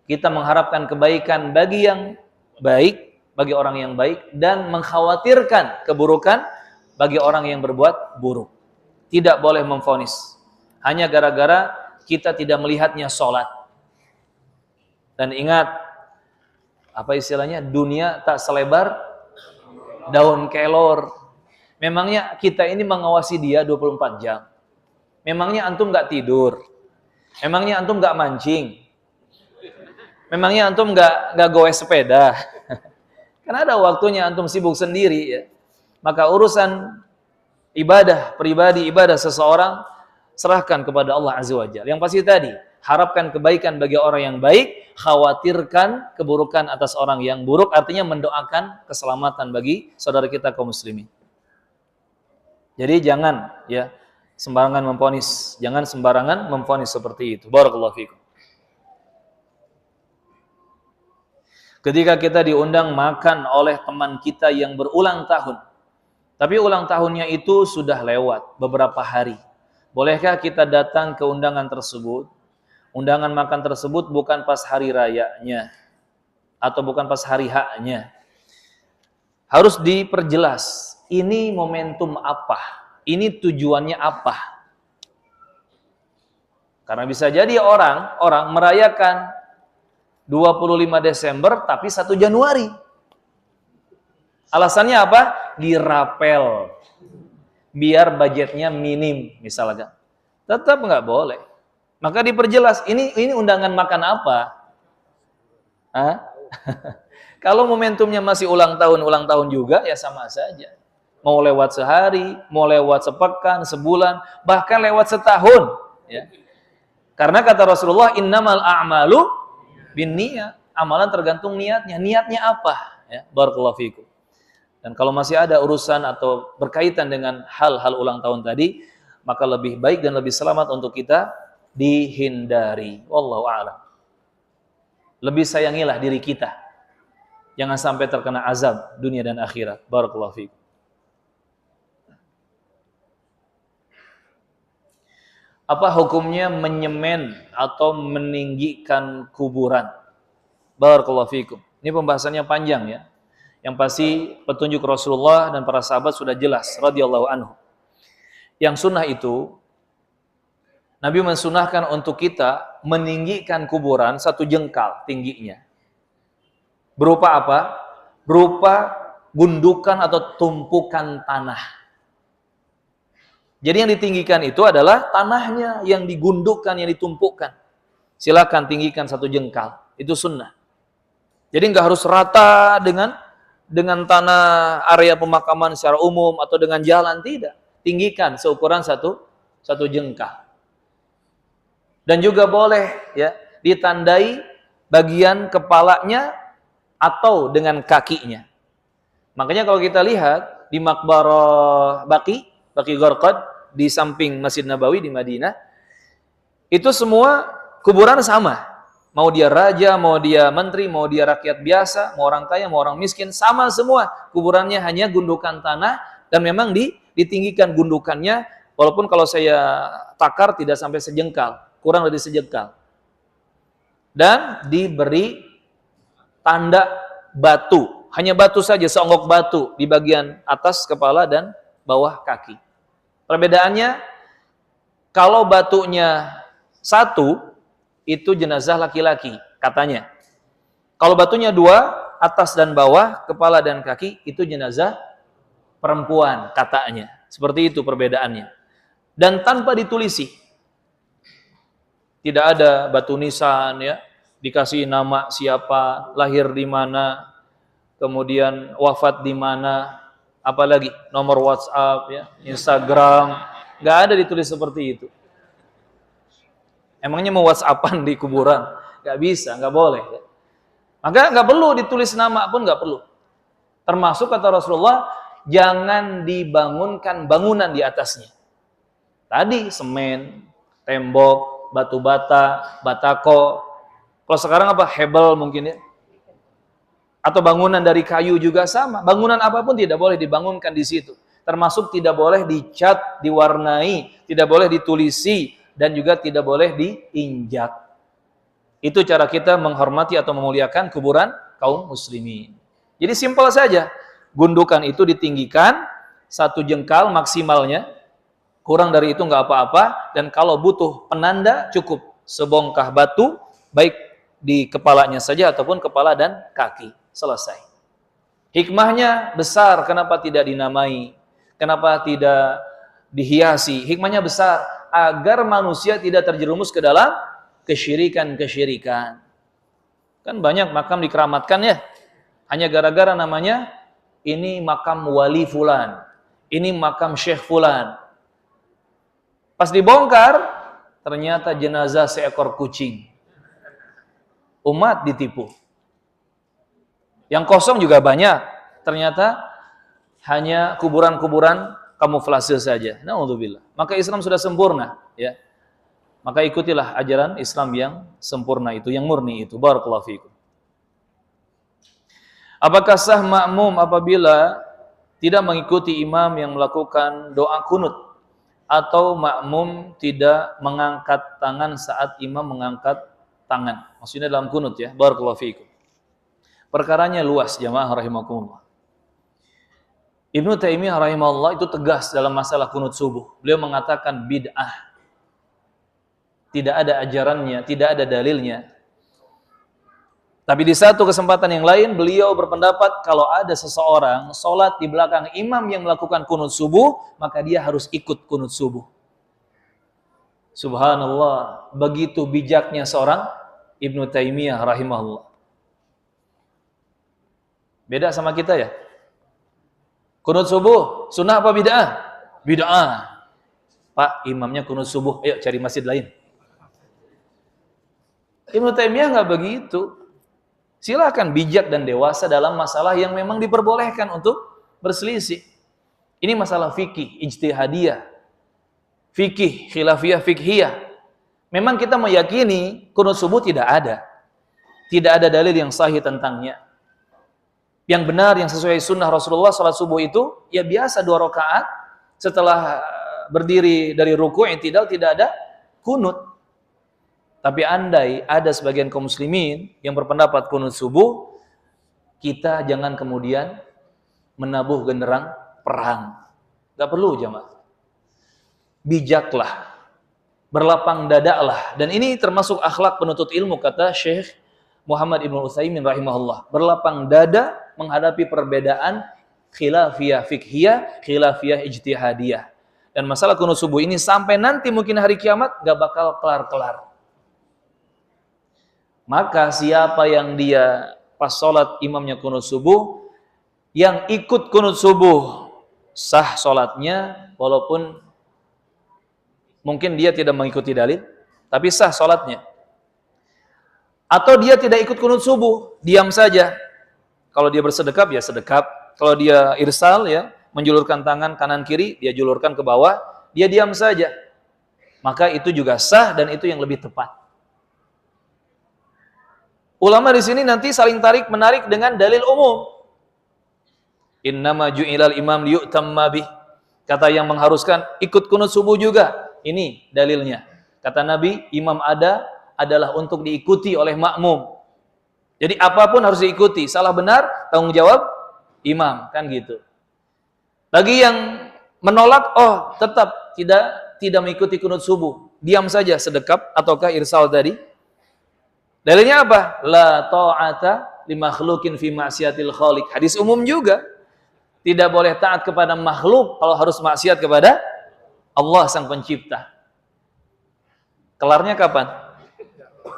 Kita mengharapkan kebaikan bagi yang baik, bagi orang yang baik, dan mengkhawatirkan keburukan bagi orang yang berbuat buruk. Tidak boleh memvonis hanya gara-gara kita tidak melihatnya sholat. Dan ingat, apa istilahnya, dunia tak selebar daun kelor. Memangnya kita ini mengawasi dia 24 jam. Memangnya antum nggak tidur? Memangnya antum nggak mancing? Memangnya antum nggak goes sepeda? Karena ada waktunya antum sibuk sendiri ya. Maka urusan ibadah pribadi, ibadah seseorang serahkan kepada Allah Azza wa Jalla. Yang pasti tadi, harapkan kebaikan bagi orang yang baik, khawatirkan keburukan atas orang yang buruk, artinya mendoakan keselamatan bagi saudara kita kaum muslimin. Jadi jangan ya sembarangan memvonis, jangan sembarangan memvonis seperti itu. Barakallahu fikum. Ketika kita diundang makan oleh teman kita yang berulang tahun, tapi ulang tahunnya itu sudah lewat beberapa hari, bolehkah kita datang ke undangan tersebut? Undangan makan tersebut bukan pas hari rayanya atau bukan pas hari haknya. Harus diperjelas. Ini momentum apa? Ini tujuannya apa? Karena bisa jadi orang merayakan 25 Desember tapi 1 Januari. Alasannya apa? Dirapel. Biar budgetnya minim misalnya. Tetap nggak boleh. Maka diperjelas, ini undangan makan apa? Hah? Kalau momentumnya masih ulang tahun juga ya sama saja. Mau lewat sehari, mau lewat sepekan, sebulan, bahkan lewat setahun. Ya. Karena kata Rasulullah, innamal a'malu binniyat. Amalan tergantung niatnya. Niatnya apa? Ya, barakallahu fikum. Dan kalau masih ada urusan atau berkaitan dengan hal-hal ulang tahun tadi, maka lebih baik dan lebih selamat untuk kita dihindari. Wallahu a'lam. Lebih sayangilah diri kita. Jangan sampai terkena azab dunia dan akhirat. Barakallahu fikum. Apa hukumnya menyemen atau meninggikan kuburan? Barakallahu fikum. Ini pembahasannya panjang ya. Yang pasti petunjuk Rasulullah dan para sahabat sudah jelas radhiyallahu anhu. Yang sunnah itu Nabi mensunahkan untuk kita meninggikan kuburan 1 jengkal tingginya. Berupa apa? Berupa gundukan atau tumpukan tanah. Jadi yang ditinggikan itu adalah tanahnya yang digundukkan, yang ditumpukkan. Silakan tinggikan 1 jengkal. Itu sunnah. Jadi nggak harus rata dengan tanah area pemakaman secara umum atau dengan jalan, tidak. Tinggikan seukuran 1 jengkal. Dan juga boleh ya ditandai bagian kepalanya atau dengan kakinya. Makanya kalau kita lihat di Maqbarah Baqi Gharqad di samping Masjid Nabawi di Madinah, itu semua kuburan sama. Mau dia raja, mau dia menteri, mau dia rakyat biasa, mau orang kaya, mau orang miskin, sama semua. Kuburannya hanya gundukan tanah dan memang ditinggikan gundukannya, walaupun kalau saya takar tidak sampai sejengkal, kurang dari sejengkal. Dan diberi tanda batu, hanya batu saja, seonggok batu di bagian atas kepala dan bawah kaki. Perbedaannya, kalau batunya 1, itu jenazah laki-laki, katanya. Kalau batunya 2, atas dan bawah, kepala dan kaki, itu jenazah perempuan, katanya. Seperti itu perbedaannya. Dan tanpa ditulisi. Tidak ada batu nisan, ya, dikasih nama siapa, lahir di mana, kemudian wafat di mana, apalagi nomor WhatsApp, ya, Instagram, Nggak ada ditulis seperti itu. Emangnya mau WhatsAppan di kuburan? Nggak bisa, nggak boleh. Maka nggak perlu ditulis nama pun nggak perlu. Termasuk kata Rasulullah, jangan dibangunkan bangunan di atasnya. Tadi semen, tembok, batu bata, batako. Kalau sekarang apa? Hebel mungkin ya. Atau bangunan dari kayu juga sama. Bangunan apapun tidak boleh dibangunkan di situ. Termasuk tidak boleh dicat, diwarnai, tidak boleh ditulisi, dan juga tidak boleh diinjak. Itu cara kita menghormati atau memuliakan kuburan kaum muslimin. Jadi simpel saja. Gundukan itu ditinggikan 1 jengkal maksimalnya. Kurang dari itu nggak apa-apa. Dan kalau butuh penanda cukup sebongkah batu, baik di kepalanya saja ataupun kepala dan kaki. Selesai. Hikmahnya besar. Kenapa tidak dinamai? Kenapa tidak dihiasi? Hikmahnya besar. Agar manusia tidak terjerumus ke dalam kesyirikan-kesyirikan. Kan banyak makam dikeramatkan ya. Hanya gara-gara namanya ini makam wali fulan. Ini makam syekh fulan. Pas dibongkar, ternyata jenazah seekor kucing. Umat ditipu. Yang kosong juga banyak. Ternyata hanya kuburan-kuburan kamuflase saja. Na'udzubillah. Maka Islam sudah sempurna, ya. Maka ikutilah ajaran Islam yang sempurna itu, yang murni itu. Barakallahu fiikum. Apakah sah makmum apabila tidak mengikuti imam yang melakukan doa kunut, atau makmum tidak mengangkat tangan saat imam mengangkat tangan? Maksudnya dalam kunut ya. Barakallahu fiikum. Perkaranya luas jamaah rahimakumullah. Ibnu Taimiyah rahimahullah itu tegas dalam masalah kunut subuh. Beliau mengatakan bid'ah. Tidak ada ajarannya, tidak ada dalilnya. Tapi di satu kesempatan yang lain beliau berpendapat kalau ada seseorang sholat di belakang imam yang melakukan kunut subuh, maka dia harus ikut kunut subuh. Subhanallah, begitu bijaknya seorang Ibnu Taimiyah rahimahullah. Beda sama kita ya. Kunut subuh, sunnah apa bid'ah? Bid'ah. Pak, imamnya kunut subuh, ayo cari masjid lain. Ibnu Taimiyah nggak begitu. Silakan bijak dan dewasa dalam masalah yang memang diperbolehkan untuk berselisih. Ini masalah fikih, ijtihadiyah. Fikih, khilafiyah, fikhiyah. Memang kita meyakini kunut subuh tidak ada. Tidak ada dalil yang sahih tentangnya. Yang benar, yang sesuai sunnah Rasulullah salat subuh itu, ya biasa 2 rakaat setelah berdiri dari ruku' i'tidal tidak ada kunut. Tapi andai ada sebagian kaum muslimin yang berpendapat kunut subuh, kita jangan kemudian menabuh genderang perang. Gak perlu jamaah. Bijaklah, berlapang dadalah. Dan ini termasuk akhlak penuntut ilmu, kata Syekh Muhammad Ibn Utsaimin rahimahullah. Berlapang dada menghadapi perbedaan khilafiyah fikhiyah, khilafiyah ijtihadiyah. Dan masalah kunut subuh ini sampai nanti mungkin hari kiamat gak bakal kelar-kelar. Maka siapa yang dia pas sholat imamnya kunut subuh, yang ikut kunut subuh sah sholatnya, walaupun mungkin dia tidak mengikuti dalil, tapi sah sholatnya. Atau dia tidak ikut kunut subuh, diam saja. Kalau dia bersedekap, ya sedekap. Kalau dia irsal, ya menjulurkan tangan kanan kiri, dia julurkan ke bawah, dia diam saja. Maka itu juga sah dan itu yang lebih tepat. Ulama di sini nanti saling tarik menarik dengan dalil umum. Innama ju'ilal imam liyu'tamma bih. Kata yang mengharuskan ikut kunut subuh juga. Ini dalilnya. Kata Nabi, imam adalah untuk diikuti oleh makmum. Jadi apapun harus diikuti. Salah benar, tanggung jawab imam, kan gitu. Bagi yang menolak, oh tetap tidak mengikuti kunut subuh, diam saja sedekap ataukah irsal tadi. Dalilnya apa? La ta'ata li makhlukin fi ma'siyatil khaliq. Hadis umum juga. Tidak boleh taat kepada makhluk kalau harus maksiat kepada Allah sang pencipta. Kelarnya kapan?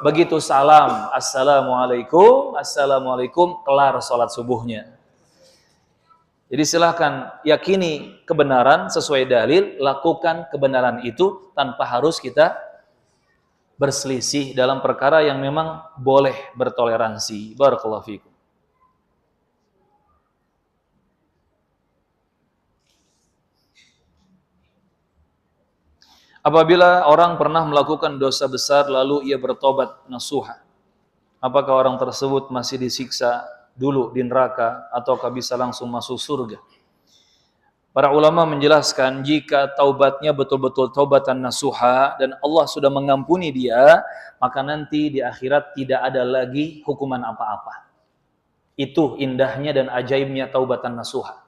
Begitu salam, assalamualaikum, assalamualaikum, kelar sholat subuhnya. Jadi silahkan yakini kebenaran sesuai dalil, lakukan kebenaran itu tanpa harus kita berselisih dalam perkara yang memang boleh bertoleransi. Barakallahu fikum. Apabila orang pernah melakukan dosa besar lalu ia bertobat nasuha, apakah orang tersebut masih disiksa dulu di neraka ataukah bisa langsung masuk surga? Para ulama menjelaskan jika taubatnya betul-betul taubatan nasuha dan Allah sudah mengampuni dia, maka nanti di akhirat tidak ada lagi hukuman apa-apa. Itu indahnya dan ajaibnya taubatan nasuha.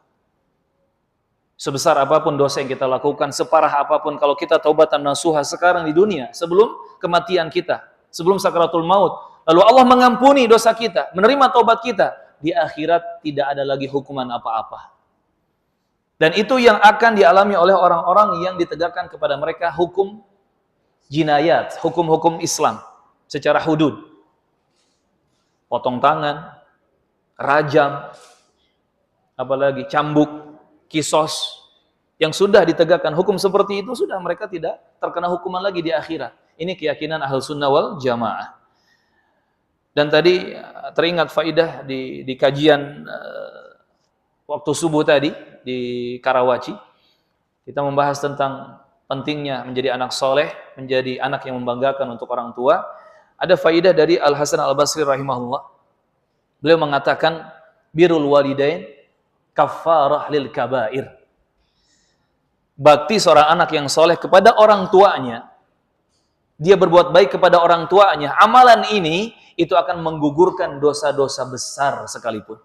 Sebesar apapun dosa yang kita lakukan, separah apapun, kalau kita taubatan nasuha sekarang di dunia, sebelum kematian kita, sebelum sakaratul maut, lalu Allah mengampuni dosa kita, menerima taubat kita, di akhirat tidak ada lagi hukuman apa-apa. Dan itu yang akan dialami oleh orang-orang yang ditegakkan kepada mereka hukum jinayat, hukum-hukum Islam secara hudud. Potong tangan, rajam, apalagi cambuk, kisos, yang sudah ditegakkan hukum seperti itu, sudah mereka tidak terkena hukuman lagi di akhirat. Ini keyakinan Ahlus Sunnah wal Jamaah. Dan tadi teringat faidah di kajian waktu subuh tadi di Karawaci, kita membahas tentang pentingnya menjadi anak soleh, menjadi anak yang membanggakan untuk orang tua. Ada faidah dari Al Hasan Al Basri rahimahullah. Beliau mengatakan birrul walidain kafarah lil kabair. Bakti seorang anak yang soleh kepada orang tuanya, dia berbuat baik kepada orang tuanya, amalan ini itu akan menggugurkan dosa-dosa besar sekalipun.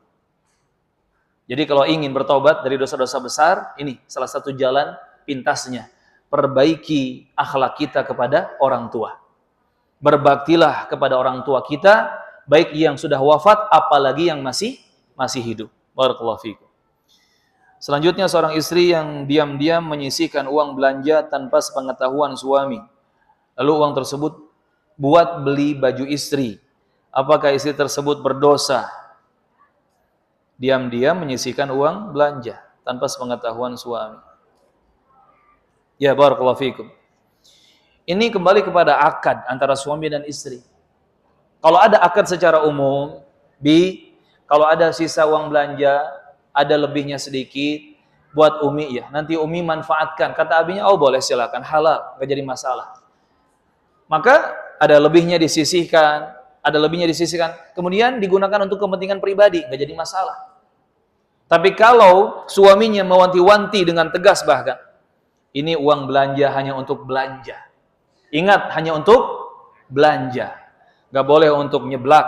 Jadi kalau ingin bertobat dari dosa-dosa besar, ini salah satu jalan pintasnya. Perbaiki akhlak kita kepada orang tua. Berbaktilah kepada orang tua kita, baik yang sudah wafat, apalagi yang masih hidup. Barakallahu fikum. Selanjutnya seorang istri yang diam-diam menyisihkan uang belanja tanpa sepengetahuan suami. Lalu uang tersebut buat beli baju istri. Apakah istri tersebut berdosa? Diam-diam menyisihkan uang belanja tanpa sepengetahuan suami. Ya, barakallahu fikum. Ini kembali kepada akad antara suami dan istri. Kalau ada akad secara umum, kalau ada sisa uang belanja, ada lebihnya sedikit, buat Umi ya. Nanti Umi manfaatkan. Kata abinya, oh boleh silakan, halal, nggak jadi masalah. Maka ada lebihnya disisihkan, kemudian digunakan untuk kepentingan pribadi, nggak jadi masalah. Tapi kalau suaminya mewanti-wanti dengan tegas bahkan, ini uang belanja hanya untuk belanja. Ingat, hanya untuk belanja. Nggak boleh untuk nyeblak,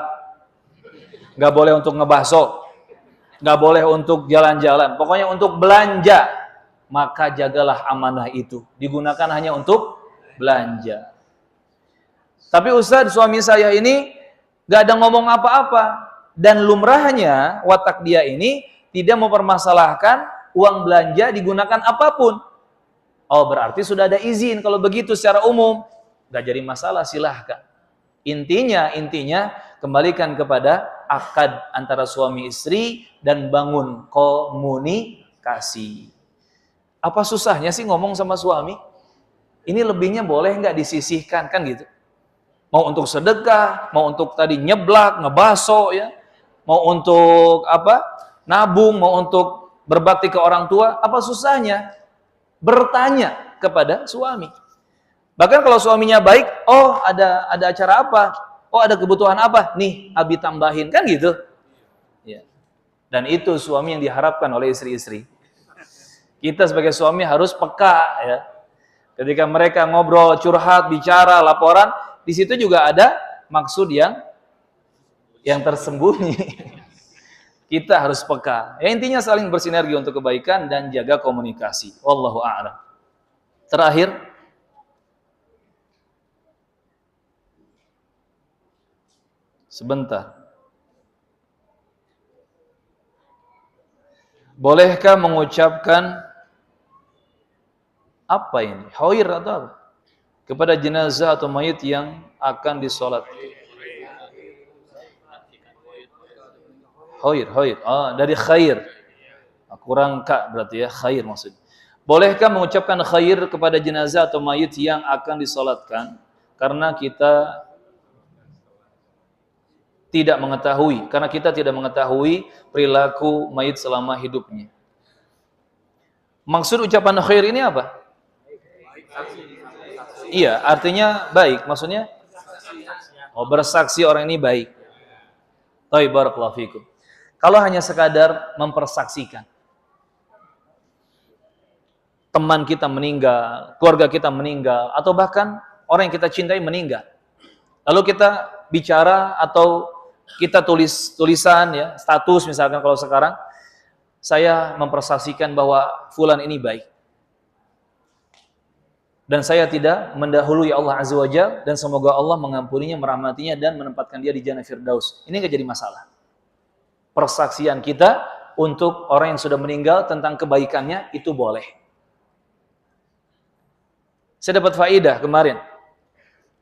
nggak boleh untuk ngebahso, nggak boleh untuk jalan-jalan, pokoknya untuk belanja. Maka jagalah amanah itu, digunakan hanya untuk belanja. Tapi Ustaz, suami saya ini nggak ada ngomong apa-apa, dan lumrahnya watak dia ini tidak mempermasalahkan uang belanja digunakan apapun. Oh, berarti sudah ada izin kalau begitu secara umum, nggak jadi masalah, silahkan. Intinya kembalikan kepada akad antara suami istri dan bangun komunikasi. Apa susahnya sih ngomong sama suami? Ini lebihnya boleh nggak disisihkan, kan gitu. Mau untuk sedekah, mau untuk tadi nyeblak, ngebaso ya, mau untuk apa? Nabung, mau untuk berbakti ke orang tua, apa susahnya? Bertanya kepada suami. Bahkan kalau suaminya baik, oh ada acara apa? Oh ada kebutuhan apa? Nih, abi tambahin, kan gitu. Ya. Dan itu suami yang diharapkan oleh istri-istri. Kita sebagai suami harus peka ya. Ketika mereka ngobrol, curhat, bicara, laporan, di situ juga ada maksud yang tersembunyi. Kita harus peka. Ya, intinya saling bersinergi untuk kebaikan dan jaga komunikasi. Wallahu a'lam. Terakhir, sebentar. Bolehkah mengucapkan apa ini? Khair atau apa? Kepada jenazah atau mayit yang akan disolat. Khair. Dari khair. kurang ka berarti ya, khair maksudnya. Bolehkah mengucapkan khair kepada jenazah atau mayit yang akan disolatkan karena kita tidak mengetahui perilaku mayit selama hidupnya. Maksud ucapan khair ini apa? Iya, artinya baik. Maksudnya bersaksi orang ini baik. Baik, barakallahu fikum. Kalau hanya sekadar mempersaksikan teman kita meninggal, keluarga kita meninggal, atau bahkan orang yang kita cintai meninggal, lalu kita bicara atau kita tulisan ya, status misalkan kalau sekarang, saya mempersaksikan bahwa fulan ini baik. Dan saya tidak mendahului Allah Azza wa Jalla, dan semoga Allah mengampuninya, merahmatinya, dan menempatkan dia di Jannah Firdaus. Ini nggak jadi masalah. Persaksian kita untuk orang yang sudah meninggal tentang kebaikannya, itu boleh. Saya dapat faedah kemarin,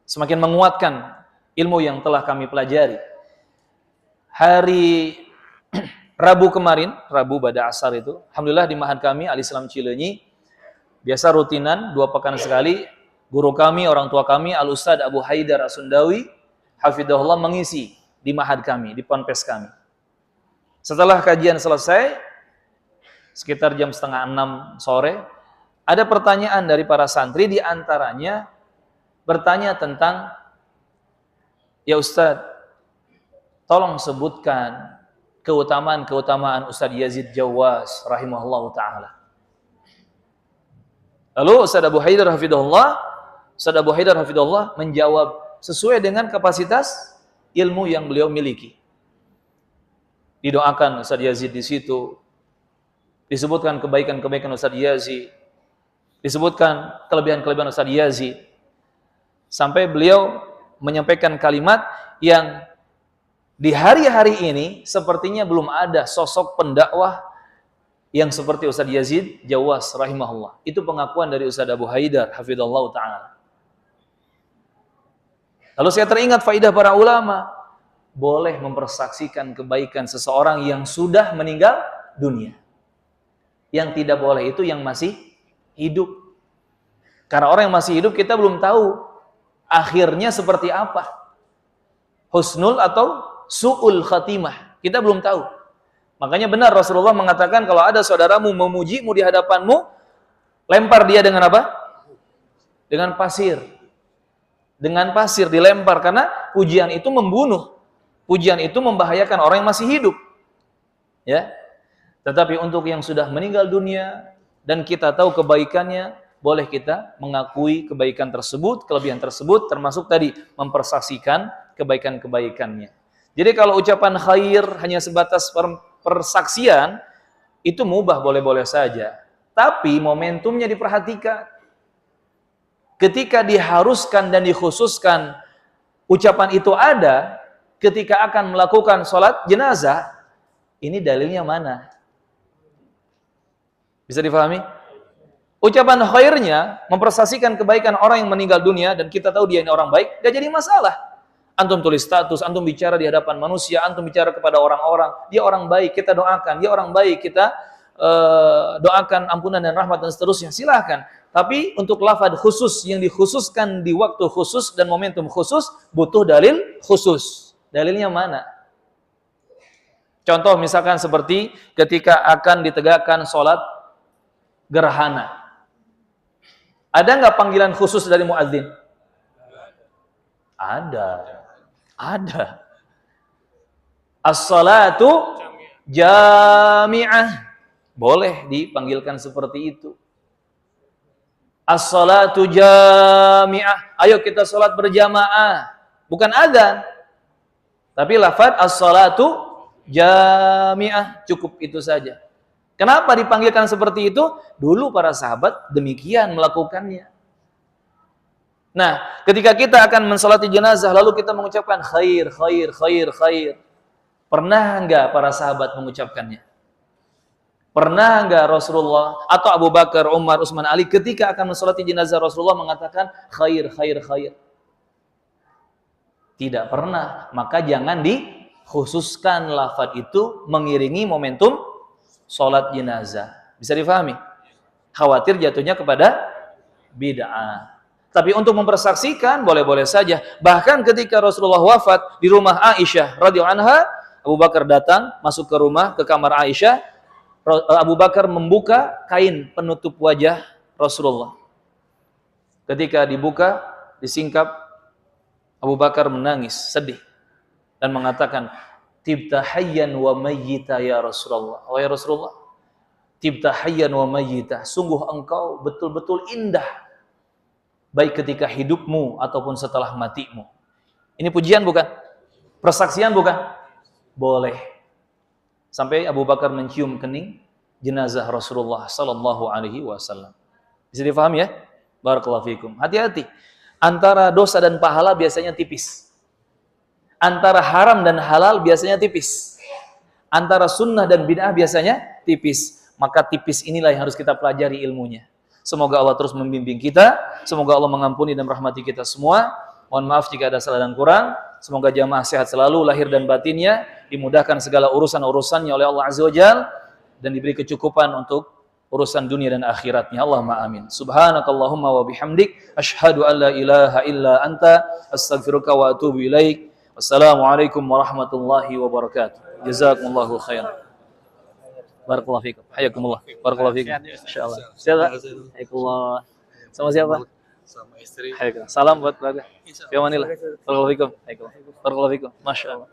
semakin menguatkan ilmu yang telah kami pelajari. Hari Rabu kemarin, Rabu pada asar itu, alhamdulillah di Ma'had kami Al-Islam Cileunyi, biasa rutinan 2 pekan sekali, guru kami, orang tua kami, Al-Ustadz Abu Haidar As-Sundawi, hafidhahullah, mengisi di Ma'had kami, di ponpes kami. Setelah kajian selesai, sekitar jam 5:30 sore, ada pertanyaan dari para santri, di antaranya bertanya tentang, ya Ustadz, tolong sebutkan keutamaan Ustadz Yazid Jawas rahimahullah ta'ala. Lalu Ustadz Abu Haidar hafidhahullah menjawab sesuai dengan kapasitas ilmu yang beliau miliki. Didoakan Ustadz Yazid di situ, disebutkan kebaikan-kebaikan Ustadz Yazid, disebutkan kelebihan-kelebihan Ustadz Yazid, sampai beliau menyampaikan kalimat yang di hari-hari ini sepertinya belum ada sosok pendakwah yang seperti Ustadz Yazid Jawas rahimahullah. Itu pengakuan dari Ustadz Abu Haidar hafidhallahu ta'ala. Lalu saya teringat faidah para ulama, boleh mempersaksikan kebaikan seseorang yang sudah meninggal dunia. Yang tidak boleh itu yang masih hidup. Karena orang yang masih hidup kita belum tahu akhirnya seperti apa. Husnul atau su'ul khatimah. Kita belum tahu. Makanya benar Rasulullah mengatakan kalau ada saudaramu memujimu di hadapanmu, lempar dia dengan apa? Dengan pasir. Dengan pasir dilempar, karena pujian itu membunuh. Pujian itu membahayakan orang yang masih hidup. Ya. Tetapi untuk yang sudah meninggal dunia dan kita tahu kebaikannya, boleh kita mengakui kebaikan tersebut, kelebihan tersebut, termasuk tadi mempersaksikan kebaikan-kebaikannya. Jadi kalau ucapan khair hanya sebatas persaksian, itu mubah, boleh-boleh saja. Tapi momentumnya diperhatikan. Ketika diharuskan dan dikhususkan ucapan itu ada, ketika akan melakukan sholat jenazah, ini dalilnya mana? Bisa difahami? Ucapan khairnya mempersaksikan kebaikan orang yang meninggal dunia dan kita tahu dia ini orang baik, gak jadi masalah. Antum tulis status, antum bicara di hadapan manusia, antum bicara kepada orang-orang, dia orang baik, kita doakan, dia orang baik, kita doakan ampunan dan rahmat dan seterusnya, silahkan. Tapi untuk lafaz khusus yang dikhususkan di waktu khusus dan momentum khusus, butuh dalil khusus. Dalilnya mana? Contoh misalkan seperti ketika akan ditegakkan sholat gerhana. Ada nggak panggilan khusus dari muadzin? Ada. As-salatu jami'ah. Boleh dipanggilkan seperti itu. As-salatu jami'ah. Ayo kita salat berjamaah. Bukan adzan. Tapi lafaz as-salatu jami'ah. Cukup itu saja. Kenapa dipanggilkan seperti itu? Dulu para sahabat demikian melakukannya. Nah, ketika kita akan mensolati jenazah, lalu kita mengucapkan khair. Pernah enggak para sahabat mengucapkannya? Pernah enggak Rasulullah atau Abu Bakar, Umar, Utsman, Ali ketika akan mensolati jenazah Rasulullah mengatakan khair? Tidak pernah. Maka jangan dikhususkan lafaz itu mengiringi momentum sholat jenazah. Bisa difahami? Khawatir jatuhnya kepada bid'ah. Tapi untuk mempersaksikan boleh-boleh saja. Bahkan ketika Rasulullah wafat di rumah Aisyah radhiyallahu anha, Abu Bakar datang masuk ke rumah, ke kamar Aisyah. Abu Bakar membuka kain penutup wajah Rasulullah. Ketika dibuka, disingkap, Abu Bakar menangis, sedih dan mengatakan, "Tibta hayyan wa mayyita ya Rasulullah." Oh ya Rasulullah, tibta hayyan wa mayyita, sungguh engkau betul-betul indah baik ketika hidupmu ataupun setelah matimu. Ini pujian bukan? Persaksian bukan? Boleh. Sampai Abu Bakar mencium kening jenazah Rasulullah sallallahu alaihi wasallam. Bisa difahami ya? Barakallahu fikum. Hati-hati. Antara dosa dan pahala biasanya tipis. Antara haram dan halal biasanya tipis. Antara sunnah dan bid'ah biasanya tipis. Maka tipis inilah yang harus kita pelajari ilmunya. Semoga Allah terus membimbing kita. Semoga Allah mengampuni dan merahmati kita semua. Mohon maaf jika ada salah dan kurang. Semoga jamaah sehat selalu, lahir dan batinnya. Dimudahkan segala urusan-urusannya oleh Allah Azza wa Jalla. Dan diberi kecukupan untuk urusan dunia dan akhiratnya. Allahumma amin. Subhanakallahumma wa bihamdik. Ashhadu an la ilaha illa anta. Astaghfiruka wa atubu ilaik. Wassalamualaikum warahmatullahi wabarakatuh. Jazakumullahu khairan. Barakallahu fikum. Hayakumullah. Barakallahu fikum. Insyaallah. Siapa? Hayakumullah. Sama siapa? Sama istri. Hayakumullah. Salam buat keluarga. Fi amanillah. Barakallahu fikum. Hayakumullah. Barakallahu fikum. Masyaallah.